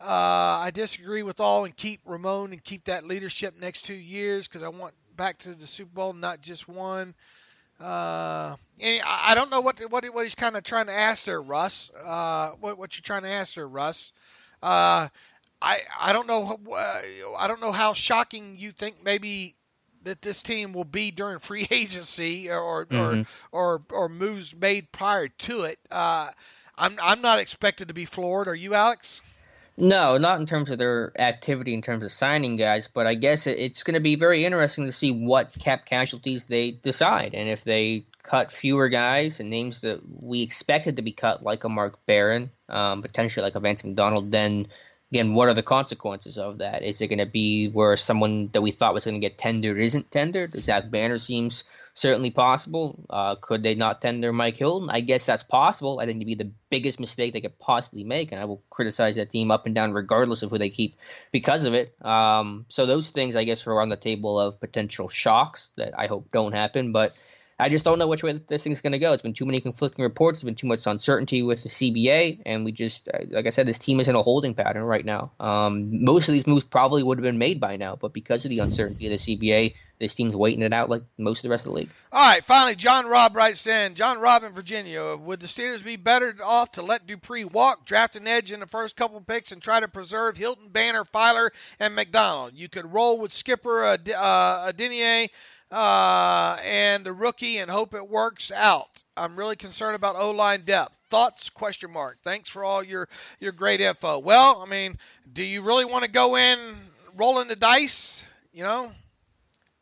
I disagree with all and keep Ramon and keep that leadership next 2 years, because I want back to the Super Bowl, not just one. And I don't know what he's kind of trying to ask there, Russ. What you're trying to ask there, Russ. I don't know. I don't know how shocking you think maybe that this team will be during free agency or moves made prior to it. I'm not expected to be floored. Are you, Alex? No, not in terms of their activity in terms of signing guys, but I guess it's going to be very interesting to see what cap casualties they decide, and if they cut fewer guys and names that we expected to be cut, like a Mark Barron, potentially like a Vance McDonald, then again, what are the consequences of that? Is it going to be where someone that we thought was going to get tendered isn't tendered? Zach Banner seems certainly possible. Could they not tender Mike Hilton? I guess that's possible. I think it'd be the biggest mistake they could possibly make, and I will criticize that team up and down regardless of who they keep because of it. So those things, I guess, are on the table of potential shocks that I hope don't happen, but I just don't know which way this thing's going to go. It's been too many conflicting reports. There's been too much uncertainty with the CBA, and we just, like I said, this team is in a holding pattern right now. Most of these moves probably would have been made by now, but because of the uncertainty of the CBA, this team's waiting it out like most of the rest of the league. All right, finally, John Robb writes in. John Robb in Virginia. Would the Steelers be better off to let Dupree walk, draft an edge in the first couple picks, and try to preserve Hilton, Banner, Filer, and McDonald? You could roll with skipper Adeniyi and the rookie and hope it works out. I'm really concerned about O-line depth. Thoughts? ? Thanks for all your great info. Well, I mean, do you really want to go in rolling the dice, you know?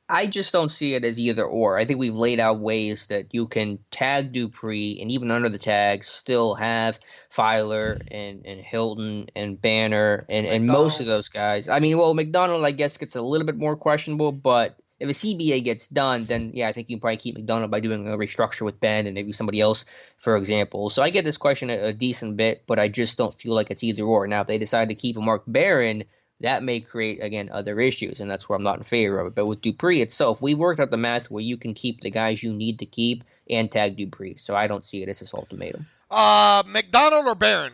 I just don't see it as either or. I think we've laid out ways that you can tag Dupree and even under the tag still have Filer and Hilton and Banner and most of those guys. I mean, well, McDonald, I guess, gets a little bit more questionable, but if a CBA gets done, then yeah, I think you can probably keep McDonald by doing a restructure with Ben and maybe somebody else, for example. So I get this question a decent bit, but I just don't feel like it's either or. Now, if they decide to keep a Mark Barron, that may create, again, other issues, and that's where I'm not in favor of it. But with Dupree itself, we worked out the math where you can keep the guys you need to keep and tag Dupree. So I don't see it as this ultimatum. McDonald or Barron?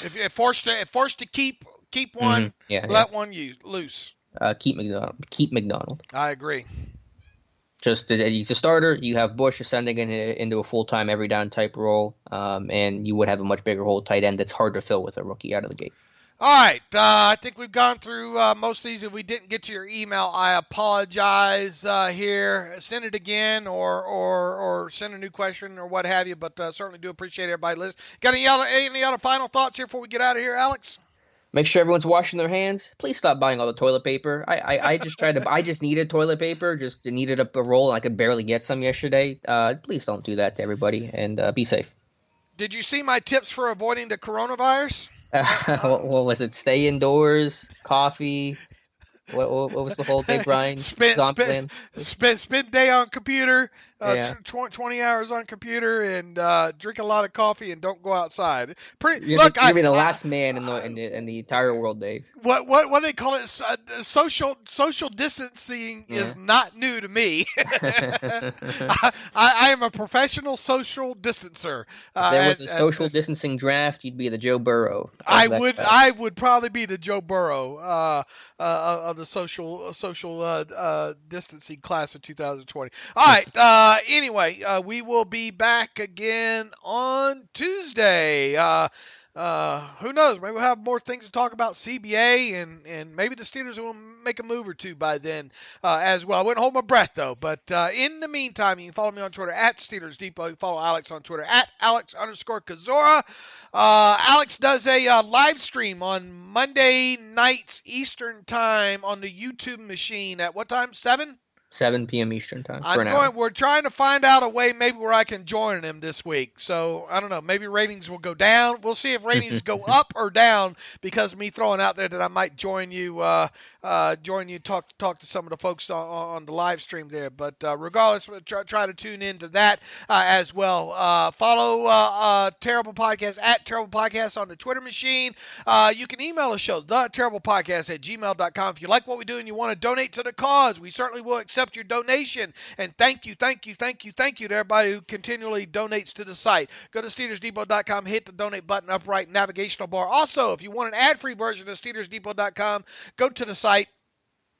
If forced to keep one, let one loose. Keep McDonald. I agree. Just he's a starter. You have Bush ascending into a full-time every down type role, and you would have a much bigger hole tight end that's hard to fill with a rookie out of the gate. All right, I think we've gone through most of these. If we didn't get to your email, I apologize here. Send it again or send a new question or what have you, but certainly do appreciate everybody listening. Got any other final thoughts here before we get out of here, Alex? Make sure everyone's washing their hands. Please stop buying all the toilet paper. I just needed toilet paper, just needed a roll, and I could barely get some yesterday. Please don't do that to everybody, and be safe. Did you see my tips for avoiding the coronavirus? What was it? Stay indoors, coffee. What was the whole day, Brian? Spend day on computer, 20 hours on computer, and drink a lot of coffee and don't go outside. You're the last man in the entire world, Dave. What do they call it? Social distancing is not new to me. I am a professional social distancer. If there was a social distancing draft, you'd be the Joe Burrow. I would probably be the Joe Burrow of the social distancing class of 2020. All right. Anyway, we will be back again on Tuesday. Who knows? Maybe we'll have more things to talk about CBA, and maybe the Steelers will make a move or two by then as well. I wouldn't hold my breath, though. But in the meantime, you can follow me on Twitter at Steelers Depot. You can follow Alex on Twitter at Alex_Kozora. Alex does a live stream on Monday nights Eastern time on the YouTube machine at what time? 7 p.m. Eastern time for an hour. We're trying to find out a way maybe where I can join him this week. So I don't know. Maybe ratings will go down. We'll see if ratings go up or down because of me throwing out there that I might join you. Talk to some of the folks on the live stream there. But regardless, we'll try to tune into that as well. Follow Terrible Podcast at Terrible Podcast on the Twitter machine. You can email the show, theterriblepodcast@gmail.com. If you like what we do and you want to donate to the cause, we certainly will accept your donation. And thank you to everybody who continually donates to the site. Go to SteelersDepot.com, hit the donate button up right navigational bar. Also, if you want an ad-free version of SteelersDepot.com, go to the site,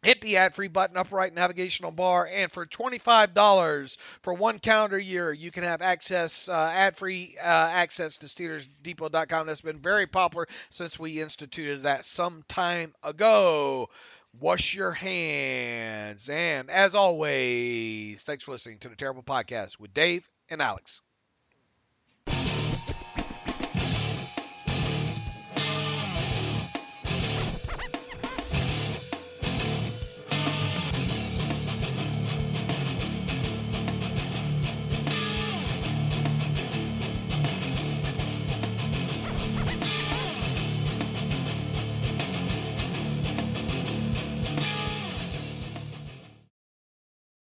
hit the ad-free button up right navigational bar, and for $25 for 1 calendar year, you can have access, ad-free access to SteelersDepot.com. That's been very popular since we instituted that some time ago. Wash your hands. And as always, thanks for listening to the Terrible Podcast with Dave and Alex.